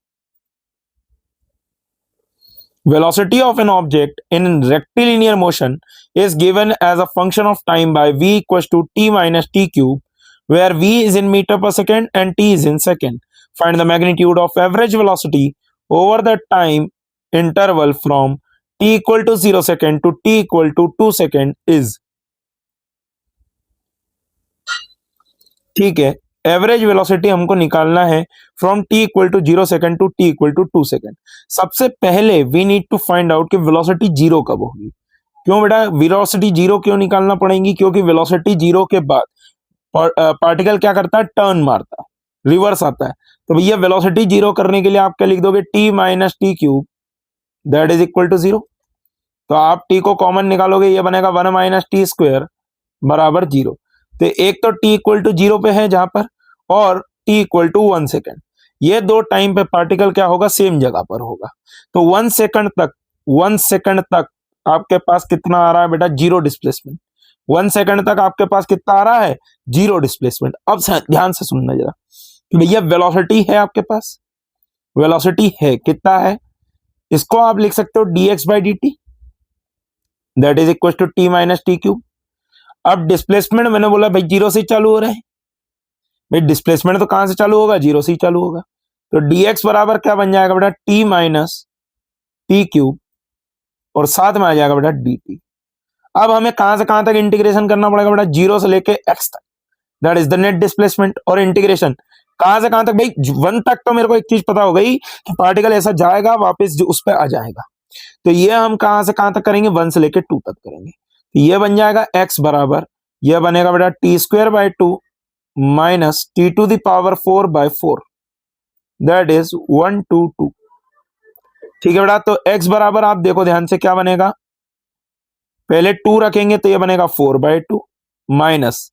Velocity of an object in rectilinear motion is given as a function of time by v equals to t minus t cube, where v is in meter per second and t is in second. Find the magnitude of average velocity over the time interval from t equal to 0 second to t equal to 2 second is। ठीक है, एवरेज वेलोसिटी हमको निकालना है from t equal to 0 second to t equal to 2 second. सबसे पहले we need to find out कि वेलोसिटी जीरो कब होगी। क्यों बेटा वेलोसिटी जीरो क्यों निकालना पड़ेगी, क्योंकि वेलोसिटी जीरो के बाद पार्टिकल क्या करता है, टर्न मारता है, रिवर्स आता है। तो भैया वेलोसिटी जीरो करने के लिए आप क्या लिख दोगे, t minus t cube that is equal to 0। तो आप t को कॉमन निकालोगे, ये बनेगा 1 माइनस टी स्क्वायर बराबर 0। तो एक तो t इक्वल टू 0 पे है जहां पर, और t इक्वल टू 1 सेकेंड, ये दो टाइम पे पार्टिकल क्या होगा, सेम जगह पर होगा। तो 1 सेकंड तक आपके पास कितना आ रहा है बेटा, जीरो डिस्प्लेसमेंट। 1 सेकंड तक आपके पास कितना आ रहा है, जीरो डिस्प्लेसमेंट। अब ध्यान से सुनना जरा कि भैया वेलोसिटी है आपके पास, वेलोसिटी है कितना है, इसको आप लिख सकते हो dx by dt that is equal to t minus t cube. अब डिस्प्लेसमेंट मैंने बोला भाई जीरो से चालू हो रहा है, भाई डिस्प्लेसमेंट तो कहां से चालू होगा, जीरो से ही चालू होगा। तो dx बराबर क्या बन जाएगा बेटा, t माइनस टी क्यूब और साथ में आ जाएगा बेटा dt। अब हमें कहां से कहां तक इंटीग्रेशन करना पड़ेगा बेटा, जीरो से लेके x तक, that is the net displacement. और इंटीग्रेशन कहां से कहां तक, भाई 1 तक तो मेरे को एक चीज पता हो गई कि पार्टिकल ऐसा जाएगा वापस उस पर आ जाएगा। तो ये हम कहां से कहां तक करेंगे, 1 से लेके 2 तक करेंगे। तो ये बन जाएगा x बराबर, ये बनेगा बेटा t square by 2 minus t to the power 4 by 4 that is 122। ठीक है बेटा, तो x बराबर आप देखो ध्यान से क्या बनेगा, पहले 2 रखेंगे तो ये बनेगा 4 बाई 2 माइनस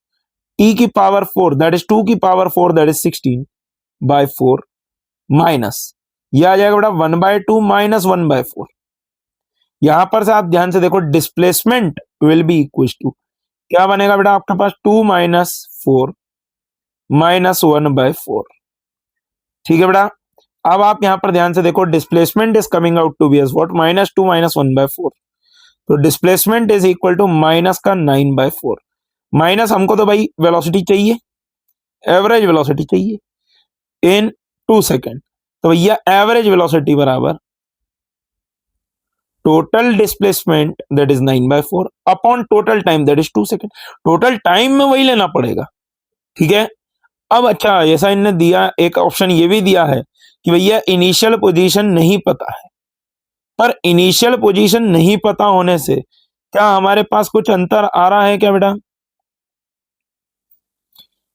टी की पावर 4 दैट इज 2 की power 4 that is 16 by 4 minus ये आ जाएगा बेटा 1 बाई 2 माइनस 1 बाई 4। यहां पर से आप ध्यान से देखो displacement will be equal to क्या बनेगा बेटा आपके पास 2 माइनस 4 माइनस 1 बाई 4। ठीक है बेटा, अब आप यहां पर ध्यान से देखो displacement is coming out to be as what, minus 2 minus 1 by 4। तो displacement is equal to minus का 9 बाई 4। माइनस हमको तो भाई वेलोसिटी चाहिए, एवरेज वेलोसिटी चाहिए इन 2 सेकेंड। तो भैया एवरेज वेलोसिटी बराबर total displacement that is 9 by 4 upon total time that is 2 second. Total time में वही लेना पड़ेगा। ठीक है, अब अच्छा ऐसा इन्होंने दिया, एक ऑप्शन ये भी दिया है कि भैया इनिशियल पोजीशन नहीं पता है, पर इनिशियल पोजीशन नहीं पता होने से क्या हमारे पास कुछ अंतर आ रहा है क्या बेटा।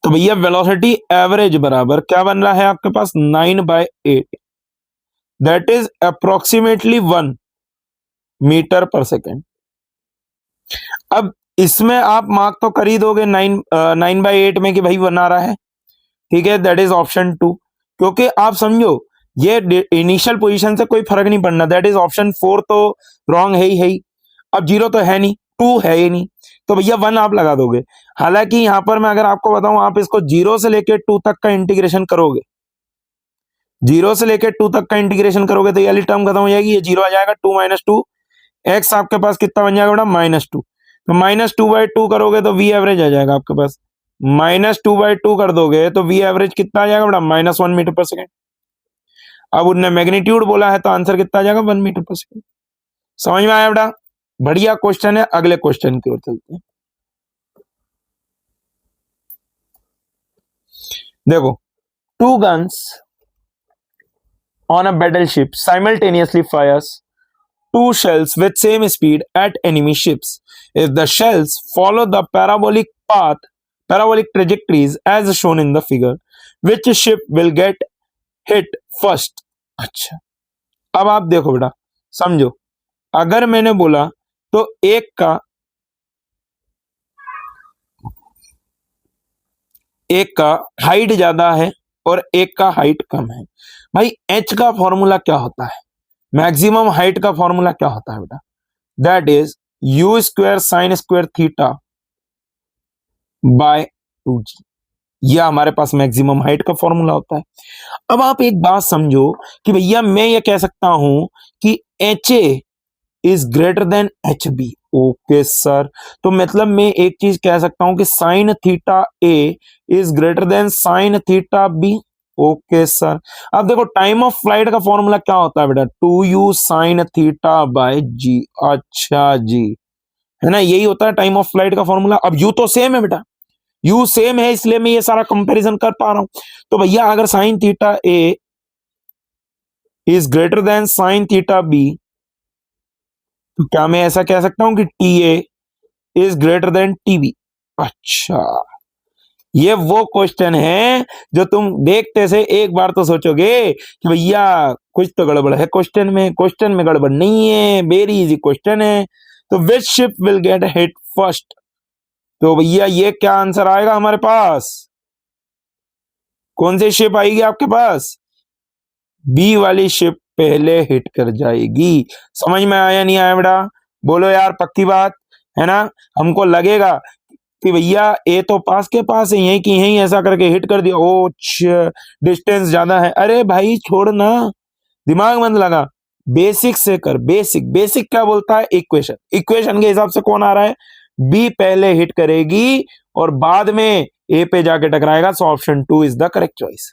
तो भैया वेलोसिटी एवरेज बराबर क्या बन रहा है आपके पास 9 by 8 that is approximately 1 metre पर सेकेंड। अब इसमें आप मार्क तो कर ही दोगे 9 बाई 8 में कि भाई 1 आ रहा है। ठीक है, दैट इज ऑप्शन 2, क्योंकि आप समझो ये इनिशियल पोजीशन से कोई फर्क नहीं पड़ना, दैट इज ऑप्शन 4 तो रॉन्ग है ही। अब जीरो तो है नहीं, 2 है ही नहीं, तो भैया 1 आप लगा दोगे। हालांकि यहां पर मैं अगर आपको बताऊं, आप इसको 0 से लेके 2 तक का इंटीग्रेशन करोगे, 0 से लेके 2 तक का इंटीग्रेशन करोगे तो ये वाली टर्म खत्म हो जाएगी, ये 0 आ जाएगा, 2 माइनस 2, एक्स आपके पास कितना बन जाएगा बेटा, -2। तो -2/2 करोगे तो वी एवरेज आ जाएगा आपके पास, -2/2 कर दोगे तो वी एवरेज कितना आ जाएगा बेटा, -1 मीटर पर सेकेंड। अब उनने मैग्नीट्यूड बोला है तो आंसर कितना आ जाएगा, 1 मीटर पर सेकेंड। समझ में आया बेटा? बढ़िया क्वेश्चन है। अगले क्वेश्चन की ओर चलते हैं। देखो, 2 guns on a battleship simultaneously fires 2 shells with same speed at enemy ships. If the shells follow the parabolic trajectories as shown in the figure, which ship will get hit first? अच्छा, अब आप देखो बेटा, समझो, अगर मैंने बोला तो एक का हाइट ज्यादा है और एक का हाइट कम है। भाई एच का फॉर्मूला क्या होता है, मैक्सिमम हाइट का फॉर्मूला क्या होता है बेटा, that is u² sin square theta by 2g। यह हमारे पास मैक्सिमम हाइट का फॉर्मूला होता है। अब आप एक बात समझो कि भैया मैं ये कह सकता हूं कि H A is greater than H B. Okay sir, तो मतलब मैं एक चीज कह सकता हूं कि sine theta A is greater than sine theta B. Okay sir, अब देखो टाइम ऑफ फ्लाइट का फॉर्मूला क्या होता है बेटा, 2u साइन थीटा बाय जी। अच्छा जी, है ना, यही होता है टाइम ऑफ फ्लाइट का फॉर्मूला। अब यू तो सेम है बेटा, यू सेम है, इसलिए मैं ये सारा कंपैरिजन कर पा रहा हूं। तो भैया अगर sine theta A is greater than sine theta B, तो क्या मैं ऐसा कह सकता हूं कि T A is greater than T B. अच्छा, ये वो क्वेश्चन है जो तुम देखते से एक बार तो सोचोगे कि भैया कुछ तो गड़बड़ है क्वेश्चन में गड़बड़ नहीं है, वेरी इजी क्वेश्चन है। तो which ship will get hit first, तो भैया ये क्या आंसर आएगा हमारे पास, कौन सी शिप आएगी आपके पास, बी वाली शिप पहले हिट कर जाएगी। समझ में आया नहीं आया बेटा, बोलो यार पक्की बात है ना। हमको लगेगा कि भैया ए तो पास के पास है, यहीं की यहीं ऐसा करके हिट कर दिया, ओ डिस्टेंस ज्यादा है। अरे भाई छोड़ ना, दिमाग मत लगा, बेसिक से कर। बेसिक क्या बोलता है, इक्वेशन के हिसाब से कौन आ रहा है, बी पहले हिट करेगी और बाद में ए पे जाके टकराएगा। So option 2 is the correct choice.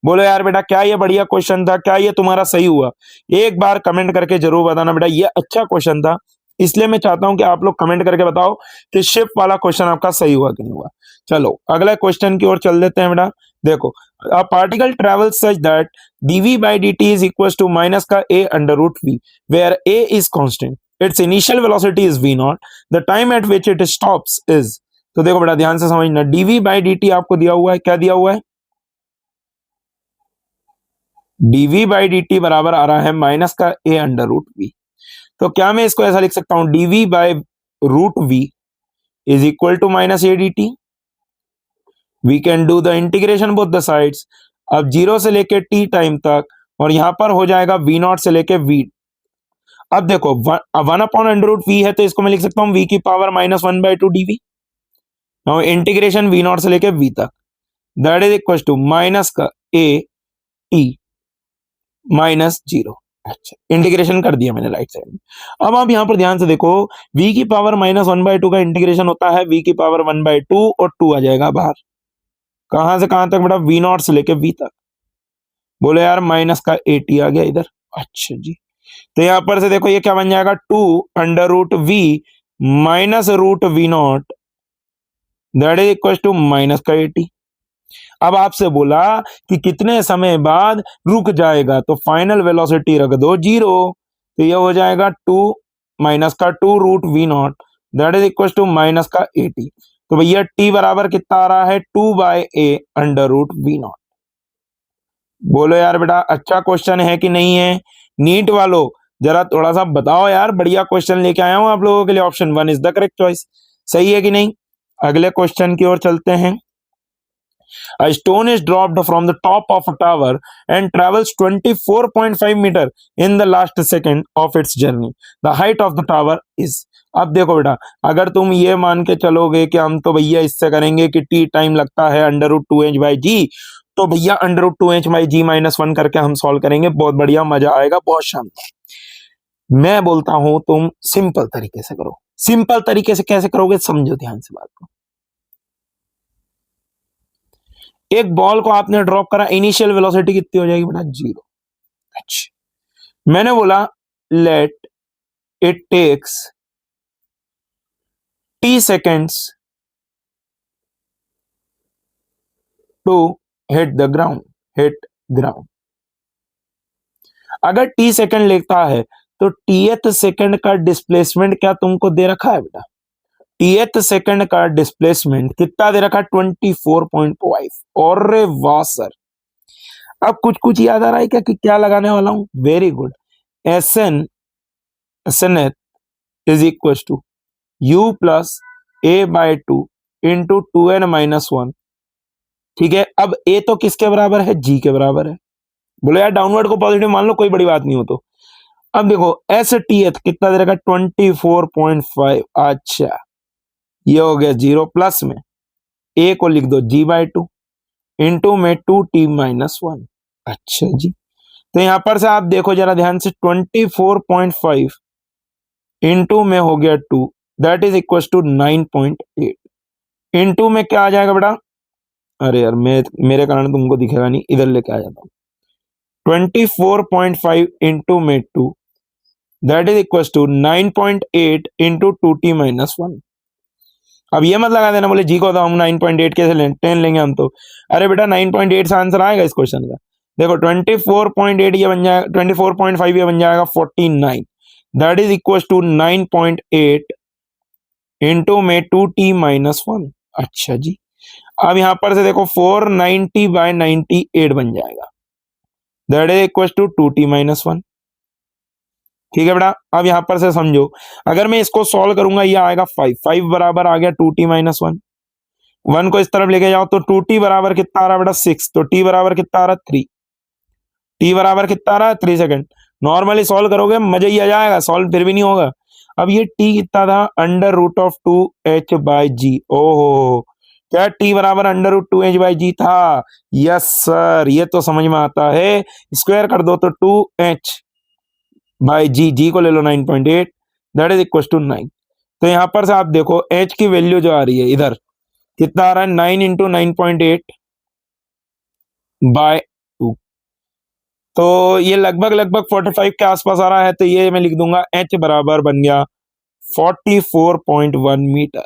बोलो यार बेटा, क्या ये बढ़िया क्वेश्चन था, क्या ये तुम्हारा सही हुआ? एक बार कमेंट करके जरूर बताना बेटा, ये अच्छा क्वेश्चन था, इसलिए मैं चाहता हूं कि आप लोग कमेंट करके बताओ कि शिप वाला क्वेश्चन आपका सही हुआ कि नहीं हुआ। चलो अगला क्वेश्चन की ओर चल देते हैं बेटा। देखो, a particle travel such that dv by dt is equals to minus का a under root v, where a is constant, its initial velocity is v naught, the time at which it stops is। तो देखो बेटा ध्यान से समझना, dv by dt आपको दिया हुआ है, क्या दिया हुआ है, dv by dt बराबर आ रहा है माइनस का a अंडर रूट v। तो क्या मैं इसको ऐसा लिख सकता हूं, dv by root v is equal to minus a d t. We can do the integration both the sides. अब 0 से लेके t टाइम तक, और यहां पर हो जाएगा v नॉट से लेके v। अब देखो 1 अपॉन अंडर रूट v है, तो इसको मैं लिख सकता हूं v की power -1/2 dv। Now integration v naught से लेके v तक, that is equal to minus का a t -0। अच्छा, इंटीग्रेशन कर दिया मैंने राइट साइड में। अब आप यहां पर ध्यान से देखो, v की पावर -1/2 का इंटीग्रेशन होता है v की पावर 1/2 और 2 आ जाएगा बाहर। कहां से कहां तक बेटा, v नॉट से लेके v तक। बोले यार माइनस का 80 आ गया इधर। अच्छा जी, तो यहां पर से देखो ये क्या बन जाएगा, 2 under root v minus root v naught, that is equal to minus का 80। अब आपसे बोला कि कितने समय बाद रुक जाएगा, तो फाइनल वेलोसिटी रख दो 0, तो ये हो जाएगा 2 माइनस का 2 root v naught, that is equal to minus का 80। तो भैया t बराबर कितना आ रहा है, 2/a under root v not. बोलो यार बेटा, अच्छा क्वेश्चन है कि नहीं है? नीट वालों जरा थोड़ा सा बताओ यार, बढ़िया क्वेश्चन लेके आया हूं आप लोगों के लिए, option 1 is the correct choice. सही है कि नहीं? अगले क्वेश्चन की ओर चलते हैं। A stone is dropped from the top of a tower and travels 24.5 meter in the last second of its journey. The height of the tower is. अब देखो बेटा, अगर तुम ये मान के चलोगे कि हम तो भैया इससे करेंगे कि टी टाइम लगता है √2h/g, तो भैया √2h/g -1 करके हम सॉल्व करेंगे, बहुत बढ़िया, मजा आएगा, बहुत शानदार। मैं बोलता हूं तुम सिंपल तरीके से करो। सिंपल तरीके से कैसे करोगे, समझो ध्यान से बात को। एक बॉल को आपने ड्रॉप करा, इनिशियल वेलोसिटी कितनी हो जाएगी बेटा, 0। अच्छा, मैंने बोला let it takes t seconds to hit the ground। अगर t सेकंड लेता है तो tth सेकंड का डिस्प्लेसमेंट क्या तुमको दे रखा है बेटा, tth सेकंड का डिस्प्लेसमेंट कितना दे रखा है, 24.5। और वाह सर, अब कुछ कुछ याद आ रहा है क्या कि क्या लगाने वाला हूं, very good. SNF is equal to u plus a/2 into 2n-1। ठीक है, अब a तो किसके बराबर है, g के बराबर है। बोले यार डाउनवर्ड को पॉजिटिव मान लो, कोई बड़ी बात नहीं हो तो। अब देखो STH कितना दे रखा, 24.5। अच्छा, ये हो गया 0, प्लस में a को लिख दो g/2 इंटू में 2t-1। अच्छा जी, तो यहां पर से आप देखो जरा ध्यान से, 24.5 इंटू में हो गया 2, that is equal to 9.8। Into में क्या आ जाएगा बेटा, अरे यार मेरे कारण तुमको दिखेगा नहीं, इधर लेके आ जाता हूं। 24.5 इंटू में 2, that is equal to 9.8 into 2t-1। अब ये मत लगा देना बोले जी को तो हम 9.8 कैसे लें, 10 लेंगे हम तो। अरे बेटा 9.8 से आंसर आएगा इस क्वेश्चन का। देखो 24.8 ये बन जाएगा, 24.5 ये बन जाएगा 49, that is equal to 9.8 into में 2t-1। अच्छा जी, अब यहां पर से देखो 490/98 बन जाएगा, that is equal to 2t-1। ठीक है बेटा, अब यहां पर से समझो, अगर मैं इसको सॉल्व करूंगा ये आएगा 5 बराबर आ गया 2t-1। 1 को इस तरफ लेके जाओ तो 2t बराबर कितना आ रहा बेटा, 6। तो t बराबर कितना आ रहा, 3। t बराबर कितना आ रहा है, 3 सेकंड। नॉर्मली सॉल्व करोगे मजा ही आ जाएगा, सॉल्व फिर भी नहीं होगा। अब ये t कितना था, √2h/g। ओहो, क्या t बराबर √2h/g था? यस सर, ये तो समझ में आता है। स्क्वायर कर दो तो 2h/g, g को ले लो 9.8, दैट इज इक्वल टू 9। तो यहां पर से आप देखो h की वैल्यू जो आ रही है इधर कितना आ रहा है, 9 इंटू 9.8/2। तो ये लगभग 45 के आसपास आ रहा है। तो ये मैं लिख दूंगा h बराबर बन गया 44.1 मीटर।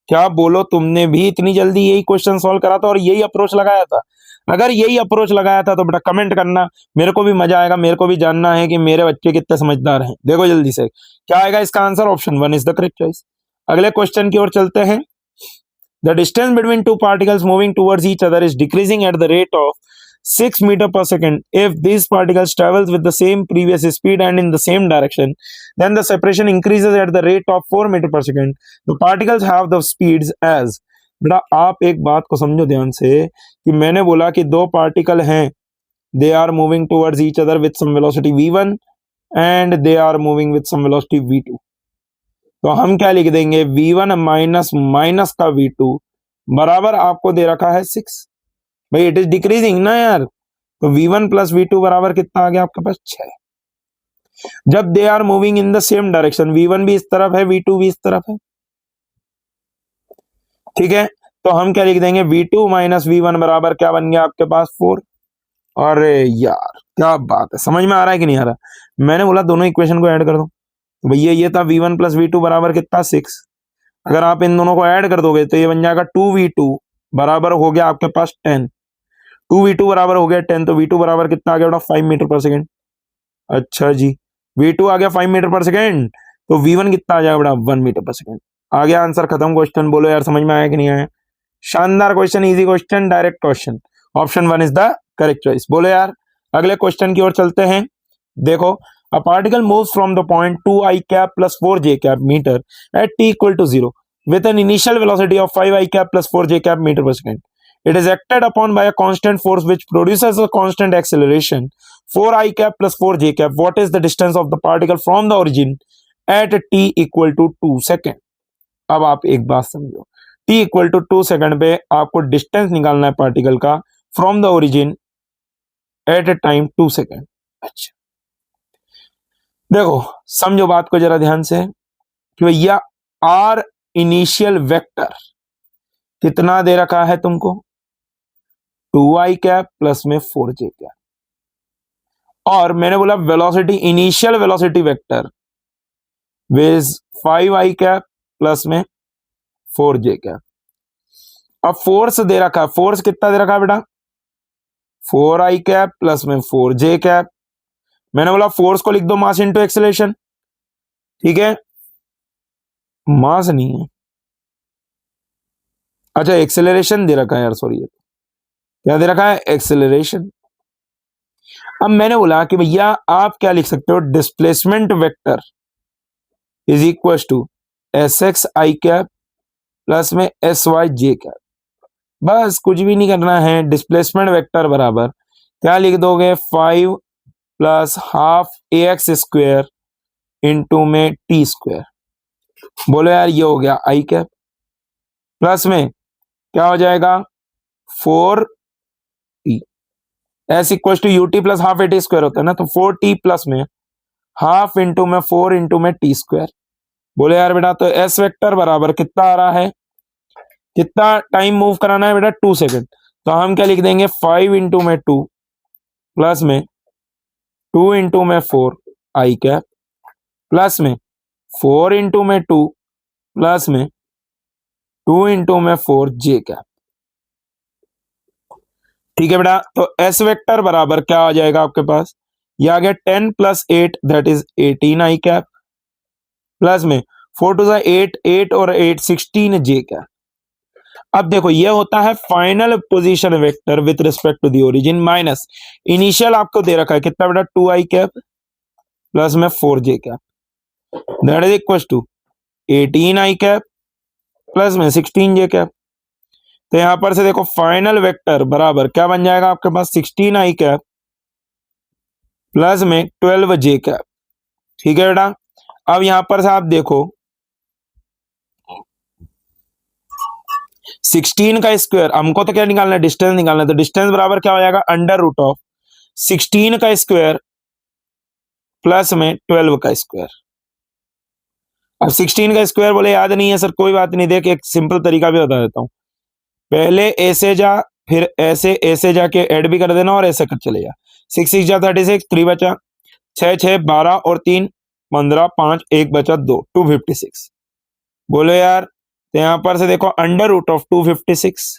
क्या बोलो, तुमने भी इतनी जल्दी यही क्वेश्चन सॉल्व करा था और यही अप्रोच लगाया था? अगर यही अप्रोच लगाया था तो बेटा कमेंट करना, मेरे को भी मजा आएगा, मेरे को भी जानना है कि मेरे बच्चे कितने समझदार हैं। देखो जल्दी से क्या आएगा इसका answer, option 1 is the correct choice. अगले क्वेश्चन की ओर चलते हैं। The distance between two particles moving towards each other is decreasing at the rate of 6 meter per second. If these particles travels with the same previous speed and in the same direction, then the separation increases at the rate of 4 meter per second. The particles have the speeds as। बेटा आप एक बात को समझो ध्यान से कि मैंने बोला कि दो पार्टिकल हैं, they are moving towards each other with some velocity v1 and they are moving with some velocity v2। तो हम क्या लिख देंगे, v1 माइनस का v2 बराबर आपको दे रखा है 6। भाई इट इज डिक्रीजिंग ना यार, तो v1 प्लस v2 बराबर कितना आ गया आपके पास, 6। जब they are moving in the same direction, v1 भी इस तरफ है v2 भी इस तरफ है, ठीक है, तो हम क्या लिख देंगे, v2 माइनस v1 बराबर क्या बन गया आपके पास, 4। अरे यार क्या बात है, समझ में आ रहा है कि नहीं आ रहा? मैंने बोला दोनों इक्वेशन को ऐड कर दो, तो भैया ये था v1 प्लस v2 बराबर कितना, 6। अगर आप इन दोनों को ऐड कर दोगे तो ये बन जाएगा 2v2 बराबर हो गया आपके पास 10। 2v2 बराबर हो गया 10, तो v2 बराबर कितना आ गया बेटा, 5 मीटर पर सेकेंड। अच्छा जी, v2 आ गया 5 मीटर पर सेकेंड, तो v1 कितना आ जाएगा बेटा, 1 मीटर पर सेकेंड। आ गया आंसर, खत्म क्वेश्चन। बोलो यार समझ में आया कि नहीं आया? शानदार question, easy question, direct question. Option 1 is the correct choice. बोलो यार अगले क्वेश्चन की ओर चलते हैं। देखो, a particle moves from the point 2i cap plus 4j cap meter at t equal to 0 with an initial velocity of 5i cap plus 4j cap meter per second. It is acted upon by a constant force which produces a constant acceleration 4i cap plus 4j cap. What is the distance of the particle from the origin at t equal to 2 second? अब आप एक बात समझो, t इक्वल टू 2 सेकेंड पे आपको डिस्टेंस निकालना है पार्टिकल का from the origin at A time 2 second. अच्छा देखो समझो बात को जरा ध्यान से कि भैया आर इनिशियल वेक्टर कितना दे रखा है तुमको 2i कैप प्लस में 4j कैप, और मैंने बोला velocity initial velocity vector is 5i cap plus में 4j कैप. अब फोर्स दे रखा है, फोर्स कितना दे रखा है बेटा 4i कैप प्लस में 4j कैप. मैंने बोला फोर्स को लिख दो मास इनटू एक्सेलरेशन, ठीक है, मास नहीं है, अच्छा एक्सेलरेशन दे रखा है यार, सॉरी क्या दे रखा है एक्सेलरेशन. अब मैंने बोला कि भैया आप क्या लिख सकते हो displacement vector is equal to s x i cap plus में एस वाई जे कैप. बस कुछ भी नहीं करना है, डिस्प्लेसमेंट वेक्टर बराबर क्या लिख दोगे 5 प्लस हाफ ए एक्स स्क्वेयर इंटू में टी स्क्वेयर. बोलो यार ये हो गया आई कैप प्लस में क्या हो जाएगा 4t s equal to u t plus half a t square होता है ना, तो 4t प्लस में हाफ इंटू में 4 इंटू में टी स्क्वायर. बोले यार बेटा तो एस वेक्टर बराबर कितना आ रहा है, कितना टाइम मूव कराना है बेटा 2 सेकेंड, तो हम क्या लिख देंगे 5 इंटू में 2 प्लस में 2 इंटू में 4 आई कैप प्लस में 4 इंटू में 2 प्लस में 2 इंटू में 4 जे कैप. ठीक है बेटा, तो एस वेक्टर बराबर क्या आ जाएगा आपके पास, ये आ गया 10 plus 8 that is 18 i cap plus में 4 टू 8, 8 और 8 16 जे कैप. अब देखो ये होता है final position vector with respect to the origin minus initial आपको दे रखा है कितना बेटा 2 आई कैप प्लस में 4 j cap that is equal to 18 i cap plus में 16 जे कैप. तो यहां पर से देखो फाइनल वेक्टर बराबर क्या बन जाएगा आपके पास 16 आई कैप प्लस में 12 जे कैप. ठीक है बेटा, अब यहां पर से आप देखो 16 का स्क्वायर, हमको तो क्या निकालना है डिस्टेंस निकालना है, तो डिस्टेंस बराबर क्या हो जाएगा अंडर रूट ऑफ 16 का स्क्वायर प्लस में 12 का स्क्वायर. अब 16 का स्क्वायर बोले याद नहीं है सर, कोई बात नहीं, देख एक सिंपल तरीका भी बता देता हूं. पहले ऐसे जा फिर ऐसे जाके ऐड भी कर देना और ऐसे कर चले जा. 6 6 जा 36, 3 बचा 6 6 12 और 3 15 5 1 बचा 2 256. बोलो यार, तो यहां पर से देखो अंडर रूट ऑफ 256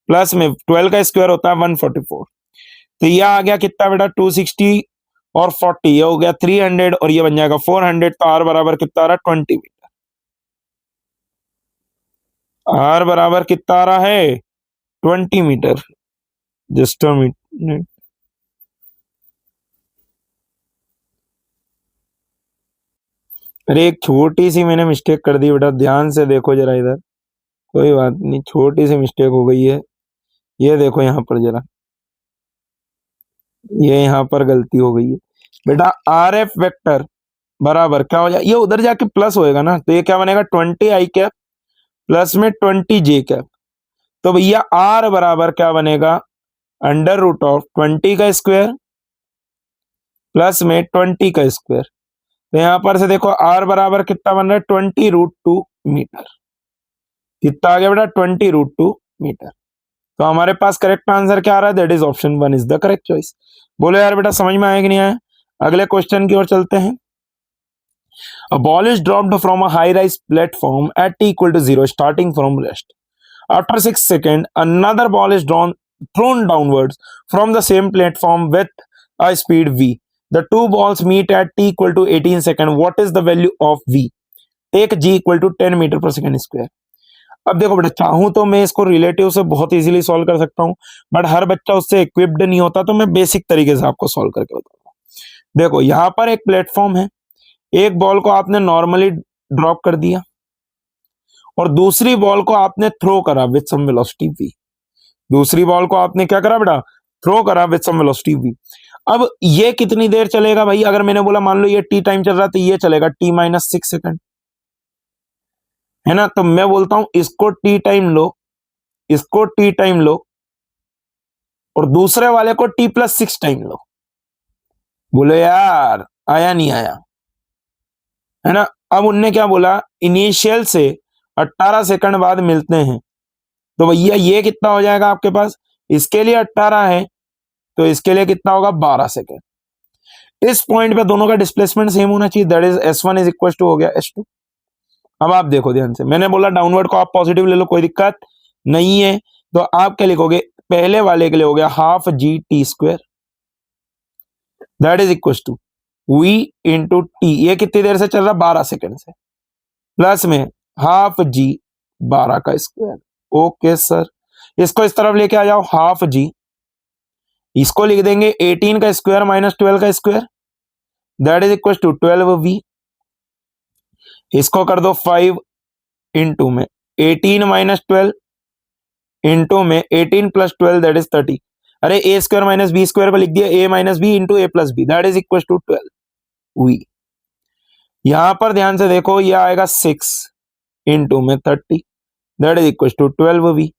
प्लस में 12 का स्क्वायर होता है 144, तो यह आ गया कितना बेटा 260 और 40, ये हो गया 300 और ये बन जाएगा 400. तो आर बराबर कितना आ रहा है 20 मीटर. आर बराबर कितना आ रहा है 20 मीटर. जस्ट अ मिनट, अरे एक छोटी सी मैंने मिस्टेक कर दी बेटा, ध्यान से देखो जरा इधर, कोई बात नहीं छोटी सी मिस्टेक हो गई है. ये देखो यहां पर जरा, ये यहां पर गलती हो गई है बेटा. आर एफ वेक्टर बराबर क्या हो जाए, ये उधर जाके प्लस होएगा ना, तो ये क्या बनेगा 20 आई कैप प्लस में 20 जे कैप. तो भैया आर बराबर क्या बनेगा अंडर रूट ऑफ 20 का स्क्वायर प्लस में 20 का स्क्वायर. तो यहां पर से देखो आर बराबर कितना बन रहा है 20√2 मीटर. कितना आ गया बेटा 20√2 मीटर. तो हमारे पास करेक्ट आंसर क्या आ रहा है, that is option 1 is the correct choice. बोलो यार बेटा समझ में आया कि नहीं आया. अगले क्वेश्चन की ओर चलते हैं. A ball is dropped from a high-rise platform at t equal to 0 starting from rest. After 6 seconds, another ball is thrown downwards from the same platform with a speed v. The two balls meet at t equal to 18 seconds. What is the value of v? Take g equal to 10 metre पर सेकेंड स्क्वायर. अब देखो बेटा चाहूं तो मैं इसको रिलेटिव से बहुत इजीली सॉल्व कर सकता हूं, बट हर बच्चा उससे इक्विप्ड नहीं होता, तो मैं बेसिक तरीके से आपको सॉल्व करके बताऊंगा. देखो यहां पर एक प्लेटफॉर्म है, एक बॉल को आपने नॉर्मली ड्रॉप कर दिया और दूसरी बॉल को आपने थ्रो करा विथ सम वेलोसिटी v. दूसरी बॉल को आपने क्या करा बेटा, थ्रो करा विद सम वेलोसिटी v। अब ये कितनी देर चलेगा भाई, अगर मैंने बोला मान लो ये t टाइम चल रहा तो ये चलेगा t-6 सेकंड, है ना। तो मैं बोलता हूं इसको t टाइम लो, इसको t टाइम लो और दूसरे वाले को t+6 टाइम लो। बोलो यार आया नहीं आया, है ना। अब उनने क्या बोला, इनिशियल से 18 सेकंड बाद मिलते हैं। तो भैया ये कितना हो जाएगा आपके पास, इसके लिए 18 है तो इसके लिए कितना होगा 12 सेकंड। इस पॉइंट पे दोनों का डिस्प्लेसमेंट सेम होना चाहिए, that is s1 is equal to हो गया s2। अब आप देखो ध्यान से, मैंने बोला डाउनवर्ड को आप पॉजिटिव ले लो, कोई दिक्कत नहीं है। तो आप क्या लिखोगे, पहले वाले के लिए हो गया half g t square, that is equal to v into t, ये कितनी देर से चल रहा 12 सेकंड से, प्लस में हाफ जी 12 का स्क्वायर। ओके सर, इसको इस तरफ लेके आ जाओ, हाफ जी, इसको लिख देंगे 18 का स्क्वायर माइनस 12 का square, that is equal to 12v। इसको कर दो 5 इंटू में 18 माइनस 12 इंटू में 18 प्लस 12 दैट इज 30। अरे a square minus b square पर लिख दिया a minus b into a plus b, that is equal to 12v। यहां पर ध्यान से देखो, ये आएगा 6 इंटू में 30, that is equal to 12v,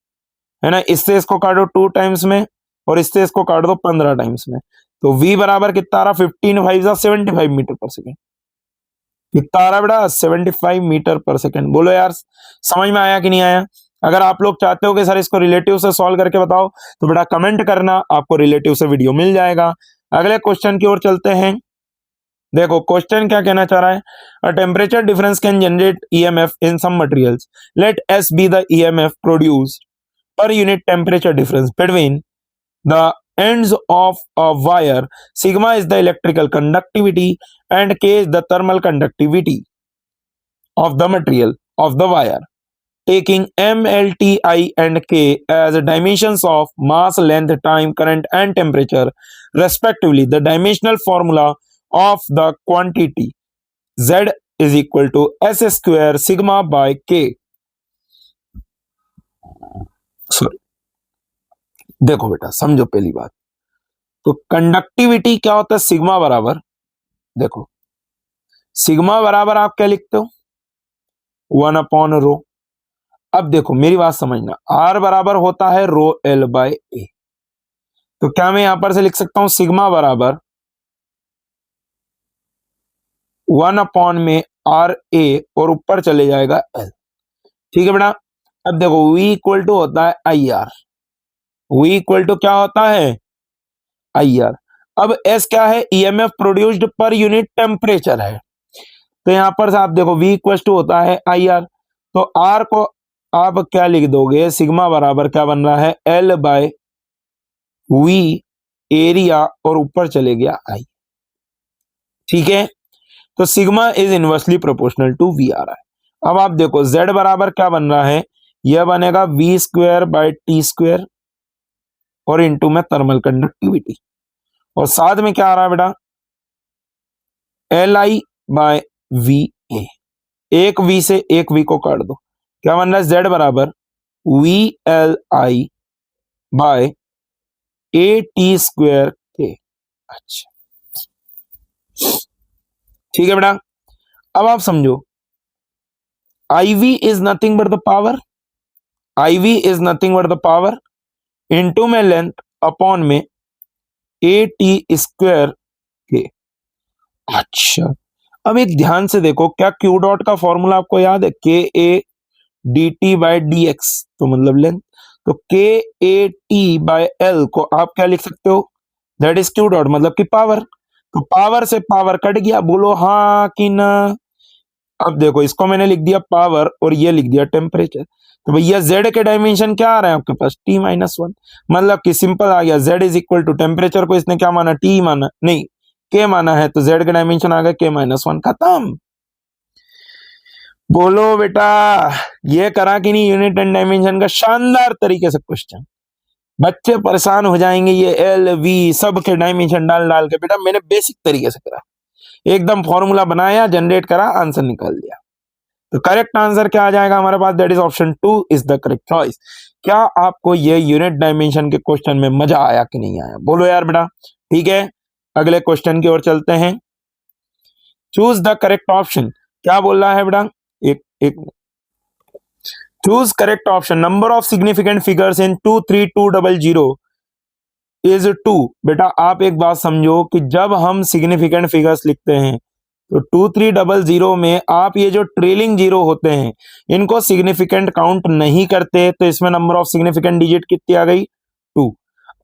है ना। इससे इसको काटो 2 टाइम्स में और इससे इसको काट दो 15 टाइम्स में, तो v बराबर कितना आ रहा, 15 5 75 मीटर पर सेकेंड। कितना आ रहा बेटा, 75 मीटर पर सेकेंड। बोलो यार समझ में आया कि नहीं आया। अगर आप लोग चाहते हो कि सर इसको रिलेटिव से सॉल्व करके बताओ तो बेटा कमेंट करना, आपको रिलेटिव से वीडियो मिल जाएगा। अगले क्वेश्चन की ओर चलते हैं। देखो क्वेश्चन क्या कहना चाह रहा है, a temperature difference can generate EMF in some materials, let S be the EMF produced per unit temperature difference between the ends of a wire. Sigma is the electrical conductivity and K is the thermal conductivity of the material of the wire. Taking M, L, T, I and K as dimensions of mass, length, time, current and temperature respectively, the dimensional formula of the quantity Z is equal to S square sigma by K. Sorry. देखो बेटा समझो पहली बात, तो कंडक्टिविटी क्या होता है, सिग्मा बराबर, देखो सिग्मा बराबर आप क्या लिखते हो 1/रो। अब देखो मेरी बात समझना, आर बराबर होता है रो एल बाय ए, तो क्या मैं यहां पर से लिख सकता हूं सिग्मा बराबर 1 में आर ए और ऊपर चले जाएगा एल, ठीक है बेटा। अब देखो V इक्वल टू होता है I R, V equal to क्या होता है आई आर। अब S क्या है, EMF produced per unit temperature है, तो यहां पर से आप देखो V इक्वल टू होता है आई आर, तो R को आप क्या लिख दोगे, सिग्मा बराबर क्या बन रहा है L बाय V एरिया और ऊपर चले गया I, ठीक है। तो sigma is inversely proportional to V आ रहा है। अब आप देखो Z बराबर क्या बन रहा है, यह बनेगा V square by T square और इंटू में थर्मल कंडक्टिविटी, और साथ में क्या आ रहा है बेटा Li बाय वी ए, एक V से एक V को काट दो, क्या बन रहा है Z बराबर VLI by a t square के। अच्छा ठीक है बेटा। अब आप समझो IV is nothing but the power, IV is nothing but the power into में लेंथ अपॉन में ए टी स्क्वायर के। अच्छा अब एक ध्यान से देखो, क्या क्यू डॉट का फॉर्मूला आपको याद है, K A d t by d x, तो मतलब लेंथ, तो के ए टी बाय एल को आप क्या लिख सकते हो, दैट इज क्यू डॉट मतलब कि पावर, तो पावर से पावर कट गया, बोलो हाँ कि ना। अब देखो इसको मैंने लिख दिया पावर और ये लिख दिया टेम्परेचर, तो भैया Z के डायमेंशन क्या आ रहे हैं आपके पास T-1, मतलब कि सिंपल आ गया, Z is equal to temperature को इसने क्या माना T माना, नहीं K माना है, तो Z के डायमेंशन आ गया K-1, खत्म। बोलो बेटा ये करा कि नहीं यूनिट एंड डायमेंशन का शानदार तरीके से क्वेश्चन, बच्चे परेशान हो जाएंगे, ये एल वी सब के डायमेंशन डाल डाल के, बेटा मैंने बेसिक तरीके से करा, एकदम फॉर्मूला बनाया जनरेट करा आंसर निकाल दिया, तो करेक्ट आंसर क्या आ जाएगा हमारे पास, that is option 2 is the correct choice. क्या आपको ये यूनिट डायमेंशन के क्वेश्चन में मजा आया कि नहीं आया, बोलो यार बेटा। ठीक है, अगले क्वेश्चन की ओर चलते हैं। चूज द करेक्ट ऑप्शन, क्या बोल रहा है बेटा, एक एक choose correct option. Number of significant figures in 23200 is 2। बेटा आप एक बात समझो कि जब हम सिग्निफिकेंट फिगर्स लिखते हैं तो 2300 में आप ये जो ट्रेलिंग जीरो होते हैं इनको सिग्निफिकेंट काउंट नहीं करते, तो इसमें नंबर ऑफ सिग्निफिकेंट डिजिट कितनी आ गई, 2।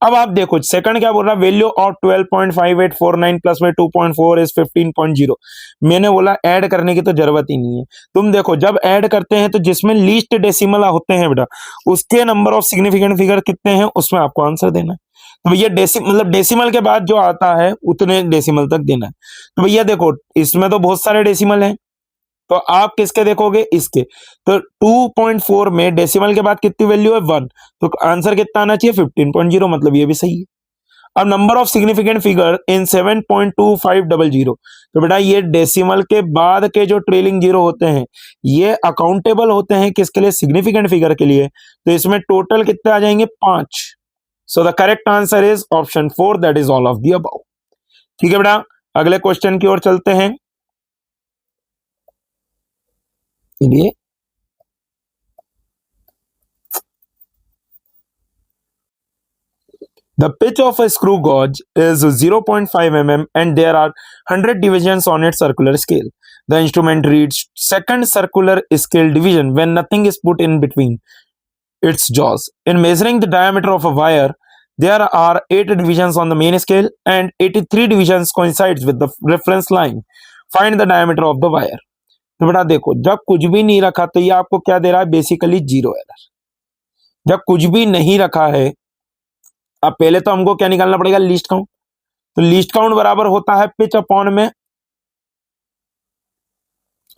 अब आप देखो सेकंड क्या बोल रहा है, वैल्यू ऑफ 12.5849 प्लस में 2.4 इज 15.0। मैंने बोला ऐड करने की तो जरूरत ही नहीं है। तुम देखो जब ऐड करते हैं तो जिसमें लीस्ट डेसिमल होते हैं बेटा उसके नंबर ऑफ सिग्निफिकेंट फिगर कितने हैं उसमें आपको आंसर देना है। तो भैया मतलब डेसिमल के बाद जो आता है उतने डेसिमल तक देना है। तो भैया देखो इसमें तो बहुत सारे डेसिमल हैं, तो आप किसके देखोगे, इसके। तो 2.4 में डेसिमल के बाद कितनी वैल्यू है, 1, तो आंसर कितना आना चाहिए 15.0, मतलब ये भी सही है। अब number of significant figure in 7.2500, तो बेटा ये डेसिमल के बाद के जो ट्रेलिंग जीरो होते हैं ये अकाउंटेबल होते हैं किसके लिए, सिग्निफिकेंट फिगर के लिए। तो इसमें टोटल कितने आ जाएंगे, 5। सो the correct answer is option 4, that is all of the above. ठीक है बेटा, अगले क्वेश्चन की ओर चलते हैं। The pitch of a screw gauge is 0.5 mm and there are 100 divisions on its circular scale. The instrument reads second circular scale division when nothing is put in between its jaws. In measuring the diameter of a wire, there are 8 divisions on the main scale and 83 divisions coincides with the reference line. Find the diameter of the wire. तो बेटा देखो जब कुछ भी नहीं रखा तो ये आपको क्या दे रहा है, बेसिकली जीरो एरर। जब कुछ भी नहीं रखा है, अब पहले तो हमको क्या निकालना पड़ेगा, लीस्ट काउंट। तो लीस्ट काउंट बराबर होता है पिच अपॉन में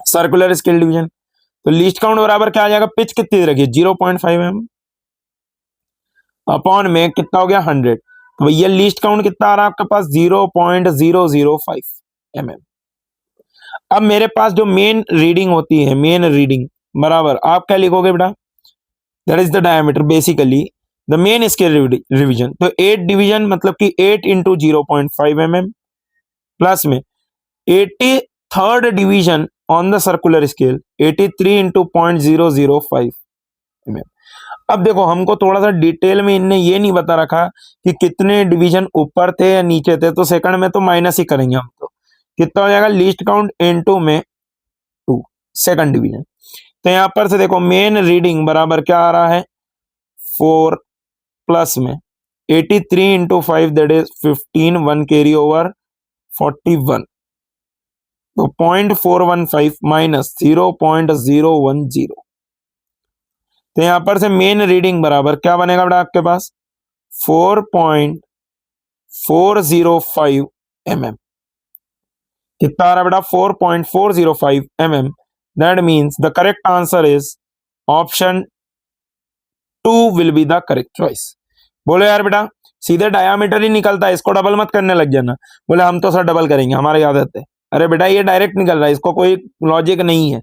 सर्कुलर स्केल डिवीजन। तो लीस्ट काउंट बराबर क्या आ जाएगा, पिच कितनी रखिए 0.5 mm अपॉन में कितना हो गया 100। तो भैया लीस्ट काउंट कितना आ रहा है आपके पास 0.005 mm। अब मेरे पास जो मेन रीडिंग होती है, मेन रीडिंग बराबर आप क्या लिखोगे बेटा, that is the diameter basically the main scale revision. तो 8 डिवीजन मतलब कि 8 इंटू 0.5 mm प्लस में 83rd division on the circular scale 83 into 0.005 mm। अब देखो हमको थोड़ा सा डिटेल में इनने ये नहीं बता रखा कि कितने डिवीजन ऊपर थे या नीचे थे, तो सेकंड में तो माइनस ही करेंगे हम। तो कितना हो जाएगा, लीस्ट काउंट इनटू में 2 सेकंड डिवीजन। तो यहां पर से देखो मेन रीडिंग बराबर क्या आ रहा है 4 प्लस में 83 into 5 that is 15, 1 carry over 41, तो 0.415 माइनस 0.010। तो यहां पर से मेन रीडिंग बराबर क्या बनेगा बेटा आपके पास 4.405 mm। कितना आ रहा बेटा 4.405 mm। That means the correct answer is option 2 will be the correct choice. बोलो यार बेटा सीधे डायामीटर ही निकलता है, इसको डबल मत करने लग जाना। बोले हम तो सर डबल करेंगे, हमारी आदत है। अरे बेटा ये डायरेक्ट निकल रहा है, इसको कोई लॉजिक नहीं है।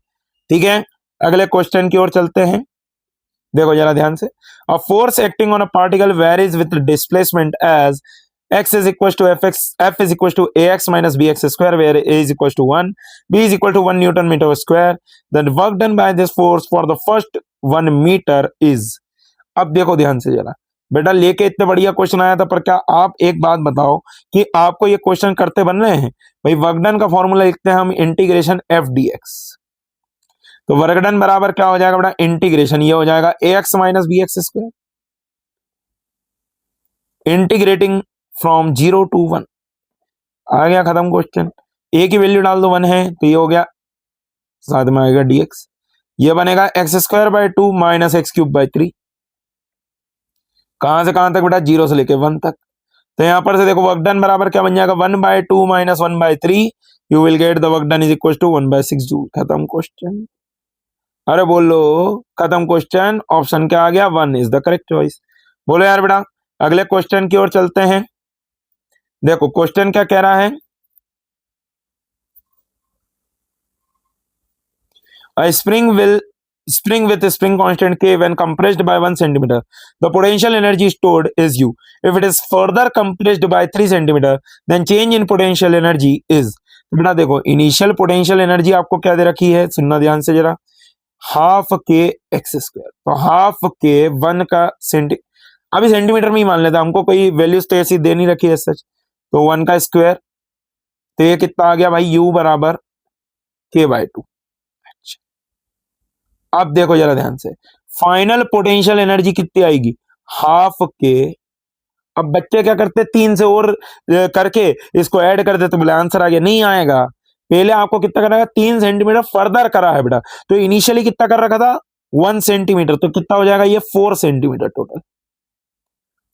ठीक है, अगले क्वेश्चन की ओर चलते हैं। देखो जरा ध्यान से, a force acting on a particle varies with displacement as x is equal to fx, f is equal to ax minus bx square, where a is equal to 1, b is equal to 1 Newton meter square. The work done by this force for the first 1 meter is। अब देखो ध्यान से जरा बेटा, लेके इतने बढ़िया क्वेश्चन आया था, पर क्या आप एक बात बताओ कि आपको ये क्वेश्चन करते बन रहे हैं। भाई वर्क डन का फॉर्मूला लिखते हैं हम इंटीग्रेशन एफ डी एक्स। तो वर्क डन बराबर क्या हो जाएगा बेटा, इंटीग्रेशन ये हो जाएगा a x minus b x square, integrating from 0 to 1। आ गया खत्म क्वेश्चन। ए की वैल्यू डाल दो 1 है तो ये हो गया, साथ में आएगा dx, ये बनेगा x square by 2 minus x cube by 3। कहां से कहां तक बेटा, 0 से लेके 1 तक। तो यहां पर से देखो वर्क डन बराबर क्या बन जाएगा 1/2 minus 1/3, you will get the work done is equal to 1/6 joule. खत्म क्वेश्चन। अरे बोलो खत्म क्वेश्चन। ऑप्शन क्या आ गया, 1 इज द करेक्ट चॉइस। बोलो यार बेटा अगले क्वेश्चन की ओर चलते हैं। देखो क्वेश्चन क्या कह रहा है, A spring with a spring constant K when compressed by 1 centimeter. The potential energy stored is U. If it is further compressed by 3 centimeter, then change in potential energy is. तो बेटा देखो इनिशियल पोटेंशियल एनर्जी आपको क्या दे रखी है, सुनना ध्यान से जरा, हाफ के एक्स स्क्वायर। तो हाफ के 1 का सेंटी, अभी सेंटीमीटर में ही मान लेता, हमको कोई वैल्यूज तो ऐसी दे नहीं रखी है सच, तो 1 का स्क्वायर, तो ये कितना आ गया भाई, यू बराबर k/2। अब देखो जरा ध्यान से, फाइनल पोटेंशियल एनर्जी कितनी आएगी, हाफ के, अब बच्चे क्या करते, 3 से और करके इसको ऐड कर देते, बोले आंसर आ गया, नहीं आएगा, पहले आपको कितना करना है, 3 सेंटीमीटर फर्दर करा है बेटा, तो इनिशियली कितना कर रखा था 1 सेंटीमीटर, तो कितना हो जाएगा ये 4 सेंटीमीटर टोटल,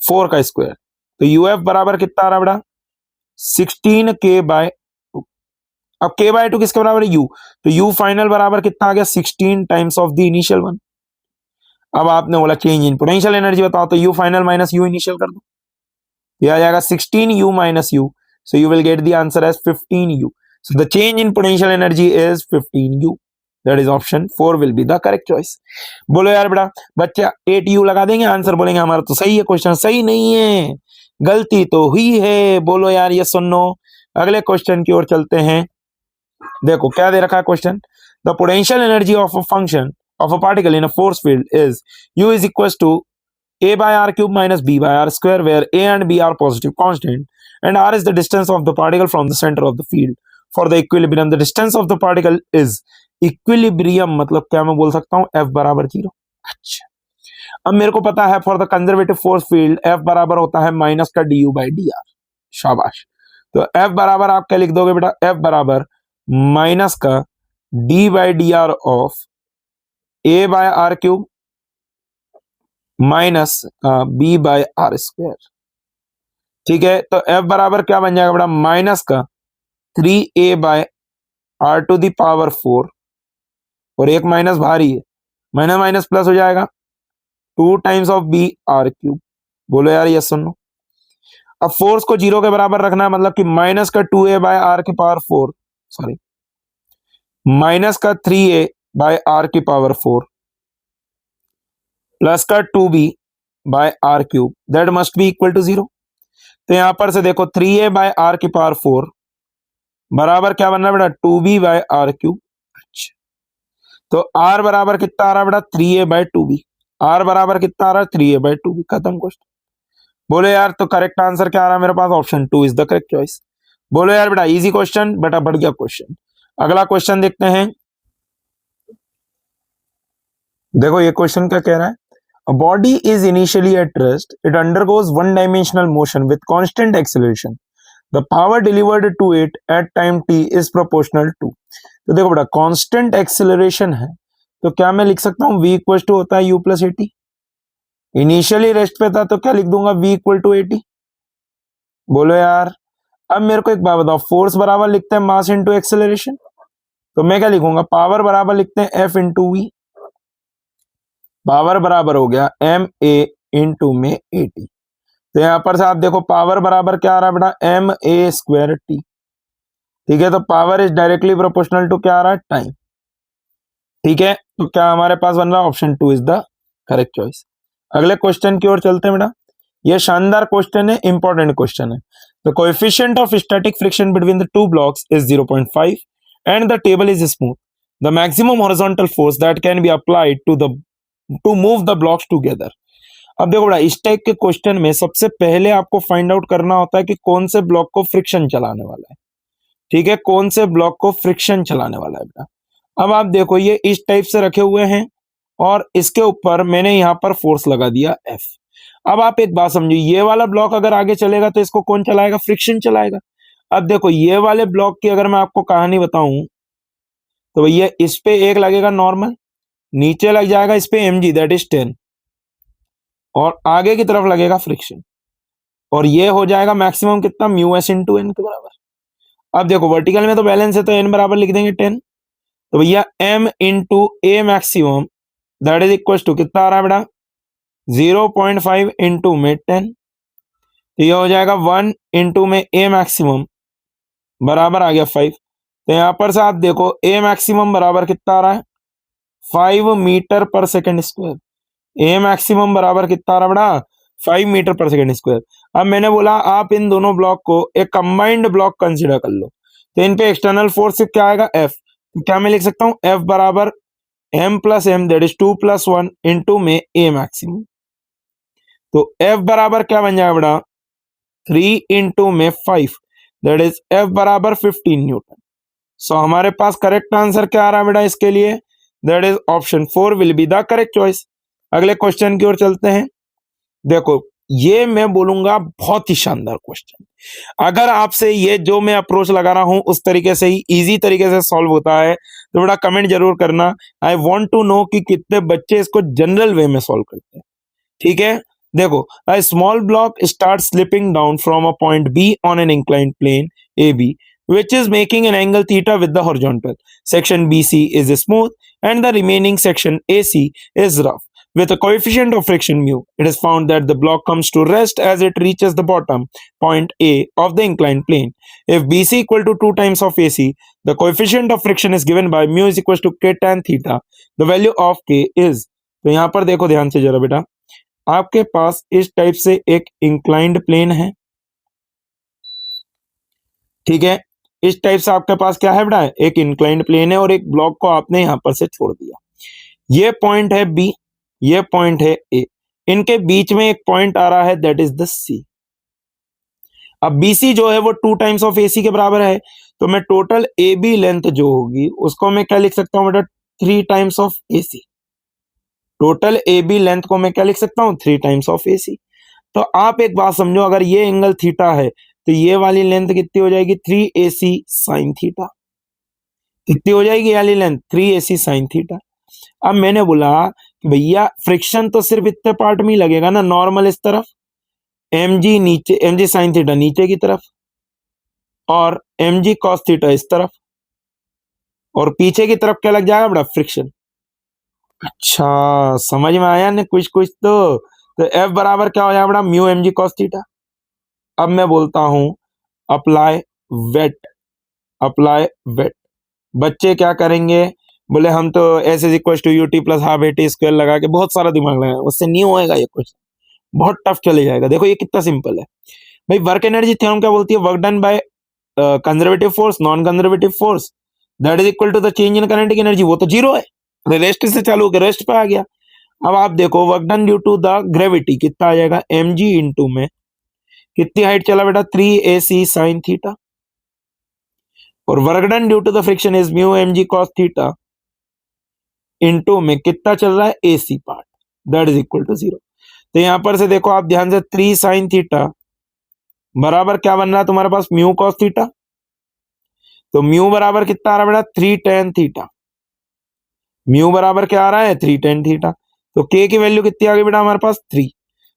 4 का स्क्वायर, तो यूएफ बराबर कितना आ रहा बेटा 16k/2। अब k/2 किसके बराबर है, यू, तो यू फाइनल बराबर कितना आ गया 16 times of the initial one. अब आपने बोला चेंज इन पोटेंशियल एनर्जी बताओ, तो you final minus you initial कर दो, ये आ जाएगा 16u minus u, so you will get the answer as 15u, so the change in potential energy is 15u, that is option 4 will be the correct choice। बोलो यार बेटा, बच्चा 8u लगा देंगे, आंसर बोलेंगे हमारा तो सही है, क्वेश्चन सही नहीं है, गलती तो हुई है, बोलो यार ये सुनो। अगले क्वेश्चन की ओर चलते हैं, देखो क्या दे रखा है question, the potential energy of a function of a particle in a force field is u is equals to a/r³ minus b/r square, where a and b are positive constant and r is the distance of the particle from the center of the field। For the equilibrium, the distance of the particle is equilibrium, मतलब क्या मैं बोल सकता हूँ, f बराबर 0। अच्छा, अब मेरे को पता है for the conservative force field f बराबर होता है माइनस का du/dr, शाबाश। तो f बराबर आप क्या लिख दोगे बेटा, f बराबर माइनस का d/dr of a/r³ minus b/r square, ठीक है। तो f बराबर क्या बन जाएगा बेटा, माइनस का 3a/r⁴, और एक माइनस भारी है, माइनस माइनस प्लस हो जाएगा 2 टाइम्स ऑफ b/r³। बोलो यार ये सुनो, अब फोर्स को 0 के बराबर रखना है, मतलब कि माइनस का 2a/r⁴, सॉरी माइनस का 3a/r⁴ प्लस का 2b/r³ that must be equal to 0। तो यहां पर से देखो 3a/r⁴ बराबर क्या बन रहा है बेटा, 2b/r³। अच्छा, तो r बराबर कितना आ रहा है बेटा, 3a/2b, r बराबर कितना आ रहा है, 3a/2b, खत्म क्वेश्चन। बोलो यार, तो करेक्ट आंसर क्या आ रहा है मेरे पास, option 2 is the correct choice. बोलो यार बेटा, इजी क्वेश्चन, बेटा बढ़िया क्वेश्चन। अगला क्वेश्चन देखते हैं, देखो ये क्वेश्चन क्या कह रहा है, a body is initially at rest, it undergoes one dimensional motion with constant acceleration, the power delivered to it at time t is proportional to। तो देखो बेटा कांस्टेंट एक्सेलरेशन है, तो क्या मैं लिख सकता हूं v इक्वल टू होता है u plus at, initially rest पे था तो क्या लिख दूंगा v इक्वल टू at। बोलो यार, अब मेरे को एक बात बताओ, फोर्स बराबर लिखते हैं मास इंटू एक्सेलरेशन, तो मैं क्या लिखूंगा, पावर बराबर लिखते हैं f इंटू वी, पावर बराबर हो गया एम ए इंटू में ए टी। तो यहां पर से आप देखो पावर बराबर क्या आ रहा है बेटा, एम ए स्क्वायर टी, ठीक है। तो power is directly proportional to क्या आ रहा है, टाइम, ठीक है। तो क्या हमारे पास बन रहा है, option 2 is the correct choice. अगले क्वेश्चन की ओर चलते हैं बेटा, ये शानदार क्वेश्चन है, इंपॉर्टेंट क्वेश्चन है। The coefficient of static friction between the two blocks is 0.5 and the table is smooth, the maximum horizontal force that can be applied to move the blocks together. अब देखो बड़ा, इस टाइप के क्वेश्चन में सबसे पहले आपको फाइंड आउट करना होता है कि कौन से ब्लॉक को फ्रिक्शन चलाने वाला है, ठीक है, कौन से ब्लॉक को फ्रिक्शन चलाने वाला है बेटा। अब आप देखो ये इस टाइप से रखे हुए हैं और इसके ऊपर मैंने यहां पर फोर्स लगा दिया F। अब आप एक बात समझो, ये वाला ब्लॉक अगर आगे चलेगा तो इसको कौन चलाएगा, फ्रिक्शन चलाएगा। अब देखो ये वाले ब्लॉक की अगर मैं आपको कहानी बताऊं तो भैया इस पे एक लगेगा नॉर्मल, नीचे लग जाएगा इस पे mg दैट इज 10, और आगे की तरफ लगेगा फ्रिक्शन, और ये हो जाएगा मैक्सिमम कितना, म्यू एस इंटू एन के बराबर। अब देखो वर्टिकल में तो बैलेंस है तो एन बराबर लिख देंगे 10, तो भैया m into a maximum that is equal to कितना आ रहा है बेटा, 0.5 इंटू में 10, तो ये हो जाएगा 1 इंटू में ए मैक्सिमम बराबर आ गया 5। तो यहां पर से आप देखो ए मैक्सिमम बराबर कितना आ रहा है, 5 मीटर पर सेकंड स्क्वायर। ए मैक्सिमम बराबर कितना आ रहा बेटा 5 मीटर पर सेकंड स्क्वायर। अब मैंने बोला आप इन दोनों ब्लॉक को एक कंबाइंड ब्लॉक कंसीडर कर लो, तो इन पे एक्सटर्नल फोर्स क्या आएगा एफ। तो क्या मैं लिख सकता हूं एफ बराबर m plus M that is 2 plus 1 into में ए मैक्सिमम। तो एफ बराबर क्या बन जाएगा बेटा 3 इंटू में 5 दैट इज एफ बराबर 15 न्यूटन। सो हमारे पास करेक्ट आंसर क्या आ रहा है बेटा इसके लिए, that is option 4 will be the correct choice. अगले क्वेश्चन की ओर चलते हैं। देखो ये मैं बोलूंगा बहुत ही शानदार क्वेश्चन। अगर आपसे ये जो मैं अप्रोच लगा रहा हूं उस तरीके से ही इजी तरीके से सॉल्व होता है तो बड़ा कमेंट जरूर करना। आई वांट टू नो कि कितने बच्चे इसको जनरल वे में सॉल्व करते हैं। ठीक है, देखो a small block start slipping down from a point B on an inclined plane A B which is making an angle theta with the horizontal. Section BC is smooth and the remaining section AC is rough. With a coefficient of friction mu, it is found that the block comes to rest as it reaches the bottom point A of the inclined plane. If BC equal to 2 times of AC, the coefficient of friction is given by mu is equal to K tan theta. The value of K is, तो यहाँ पर देखो ध्यान से जरा बेटा, आपके पास इस टाइप से एक इंक्लाइंड प्लेन है, ठीक है, इस टाइप से आपके पास क्या है बेटा एक इंक्लाइंड प्लेन है और एक ब्लॉक को आपने यहां पर से छोड़ दिया। ये पॉइंट है बी, ये पॉइंट है ए, इनके बीच में एक पॉइंट आ रहा है दैट इज द सी। अब बीसी जो है वो 2 टाइम्स ऑफ एसी के बराबर है, तो मैं टोटल ए बी लेंथ जो होगी उसको मैं क्या लिख सकता हूं बेटा 3 times of AC. Total A B length को मैं क्या लिख सकता हूं 3 टाइम्स ऑफ एसी। तो आप एक बात समझो, अगर ये एंगल थीटा है तो ये वाली लेंथ कितनी हो जाएगी 3AC साइन थीटा। कितनी हो जाएगी ये वाली लेंथ 3AC साइन थीटा। अब मैंने बोला कि भैया फ्रिक्शन तो सिर्फ इतने पार्ट में ही लगेगा ना, नॉर्मल इस तरफ, mg नीचे, mg साइन थीटा नीचे की तरफ और mg कॉस थीटा इस तरफ, और पीछे की तरफ क्या लग जाएगा बड़ा फ्रिक्शन। अच्छा समझ में आया ना कुछ कुछ तो F बराबर क्या हो जाएगा बड़ा म्यू mg कॉस थीटा। अब मैं बोलता हूं अप्लाई वेट, अप्लाई वेट। बच्चे क्या करेंगे, बोले हम तो s is equal to u t plus half a t square लगा के बहुत सारा दिमाग लगाया, उससे नहीं होएगा ये क्वेश्चन, बहुत टफ चले जाएगा। देखो ये कितना सिंपल है भाई, वर्क एनर्जी थ्योरम क्या बोलती है, work done by conservative force non conservative force that is equal to the change in kinetic energy, वो तो जीरो है, रेस्ट से चालू होकर रेस्ट पे आ गया। अब आप देखो work done due to the gravity कितना आ जाएगा mg इंटू में कितनी हाइट चला बेटा 3AC साइन थीटा, और work done due to the friction is mu mg cos theta into में कितना चल रहा है AC part that is equal to 0। तो यहां पर से देखो आप ध्यान से 3 साइन थीटा बराबर क्या बन रहा है तुम्हारे पास म्यू cos थीटा, तो म्यू बराबर कितना आ रहा है बेटा 3 tan थीटा, म्यू बराबर क्या आ रहा है 3 tan थीटा, तो k की वैल्यू कितनी आ गई बेटा हमारे पास 3।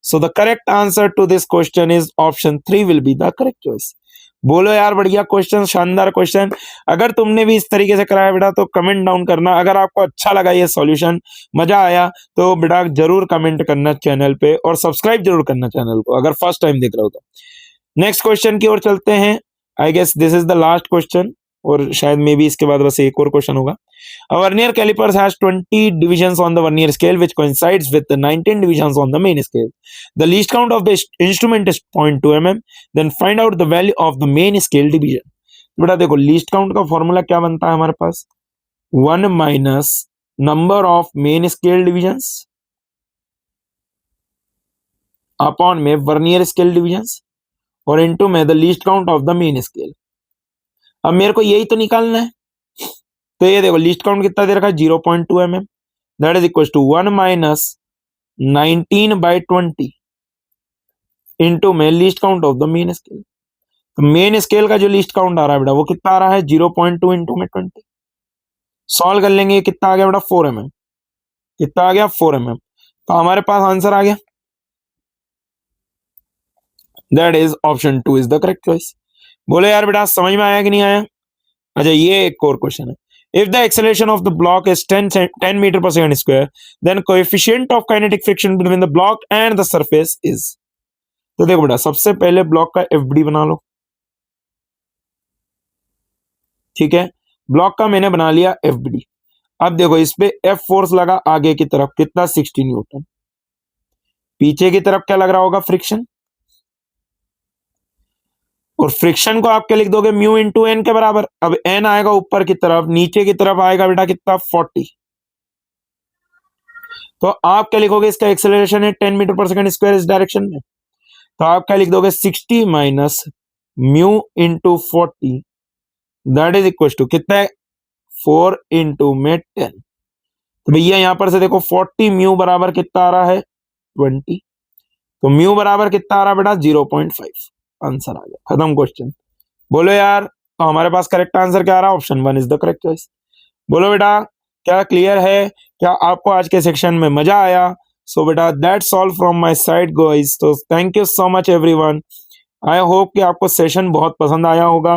So the correct answer to this question is option 3 will be the correct choice. बोलो यार बढ़िया क्वेश्चन, शानदार क्वेश्चन। अगर तुमने भी इस तरीके से कराया बेटा तो कमेंट डाउन करना। अगर आपको अच्छा लगा ये सॉल्यूशन, मजा आया तो बेटा जरूर कमेंट करना चैनल पे, और सब्सक्राइब जरूर करना चैनल को अगर फर्स्ट टाइम देख रहे हो तो। नेक्स्ट क्वेश्चन की ओर चलते हैं। I guess this is the last question, और शायद मे बी इसके बाद बस एक और क्वेश्चन होगा। A vernier caliper has 20 divisions on the vernier scale which coincides with the 19 divisions on the main scale. The least count of the instrument is 0.2 mm. Then find out the value of the main scale division. बेटा देखो लीस्ट काउंट का फॉर्मूला क्या बनता है हमारे पास 1 minus number of main scale divisions upon में वर्नियर स्केल डिविजन्स और इनटू में the least count of the main scale. अब मेरे को यही तो निकालना है, तो ये देखो लीस्ट काउंट कितना दे रखा है 0.2 mm that is equal to 1 minus 19/20 into में least count of the main scale. तो मेन स्केल का जो लीस्ट काउंट आ रहा है बेटा वो कितना आ रहा है 0.2 इंटू में 20। सॉल्व कर लेंगे, कितना आ गया बेटा 4 mm, कितना आ गया 4 mm, तो हमारे पास आंसर आ गया that is option 2 is the correct choice. बोले यार बेटा समझ में आया कि नहीं आया। अच्छा ये एक और क्वेश्चन है, if the acceleration of the block is 10 meter per second square then coefficient of kinetic friction between the block and the surface is। तो देखो बेटा सबसे पहले ब्लॉक का FBD बना लो, ठीक है, ब्लॉक का मैंने बना लिया FBD। अब देखो इस पे F फोर्स लगा आगे की तरफ, कितना 60 न्यूटन। पीछे की तरफ क्या लग रहा होगा, फ्रिक्शन। और फ्रिक्शन को आप क्या लिख दोगे, म्यू इंटू एन के बराबर। अब एन आएगा ऊपर की तरफ, नीचे की तरफ आएगा बेटा कितना, 40। तो आप क्या लिखोगे, इसका एक्सेलरेशन है 10 मीटर पर सेकंड स्क्वायर इस डायरेक्शन में। तो आप क्या लिख दोगे, 60 minus mu into 40 that is equal to कितना है, 4 इंटू में 10। तो भैया यहां पर से देखो 40 म्यू बराबर कितना आ रहा है, 20। तो म्यू बराबर कितना आ रहा है बेटा, 0.5। आंसर आ गया, खत्म क्वेश्चन। बोलो यार, तो हमारे पास करेक्ट आंसर क्या आ रहा है, option 1 is the correct choice. बोलो बेटा, क्या क्लियर है, क्या आपको आज के सेक्शन में मजा आया। सो बेटा that's all from my side guys. तो thank you so much everyone. I hope कि आपको सेशन बहुत पसंद आया होगा,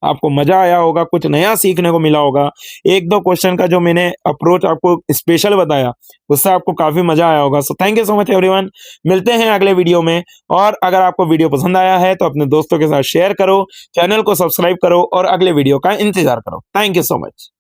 आपको मजा आया होगा, कुछ नया सीखने को मिला होगा। एक दो क्वेश्चन का जो मैंने अप्रोच आपको स्पेशल बताया उससे आपको काफी मजा आया होगा। So thank you so much everyone, मिलते हैं अगले वीडियो में। और अगर आपको वीडियो पसंद आया है तो अपने दोस्तों के साथ शेयर करो, चैनल को सब्सक्राइब करो और अगले वीडियो का इंतजार करो। Thank you so much.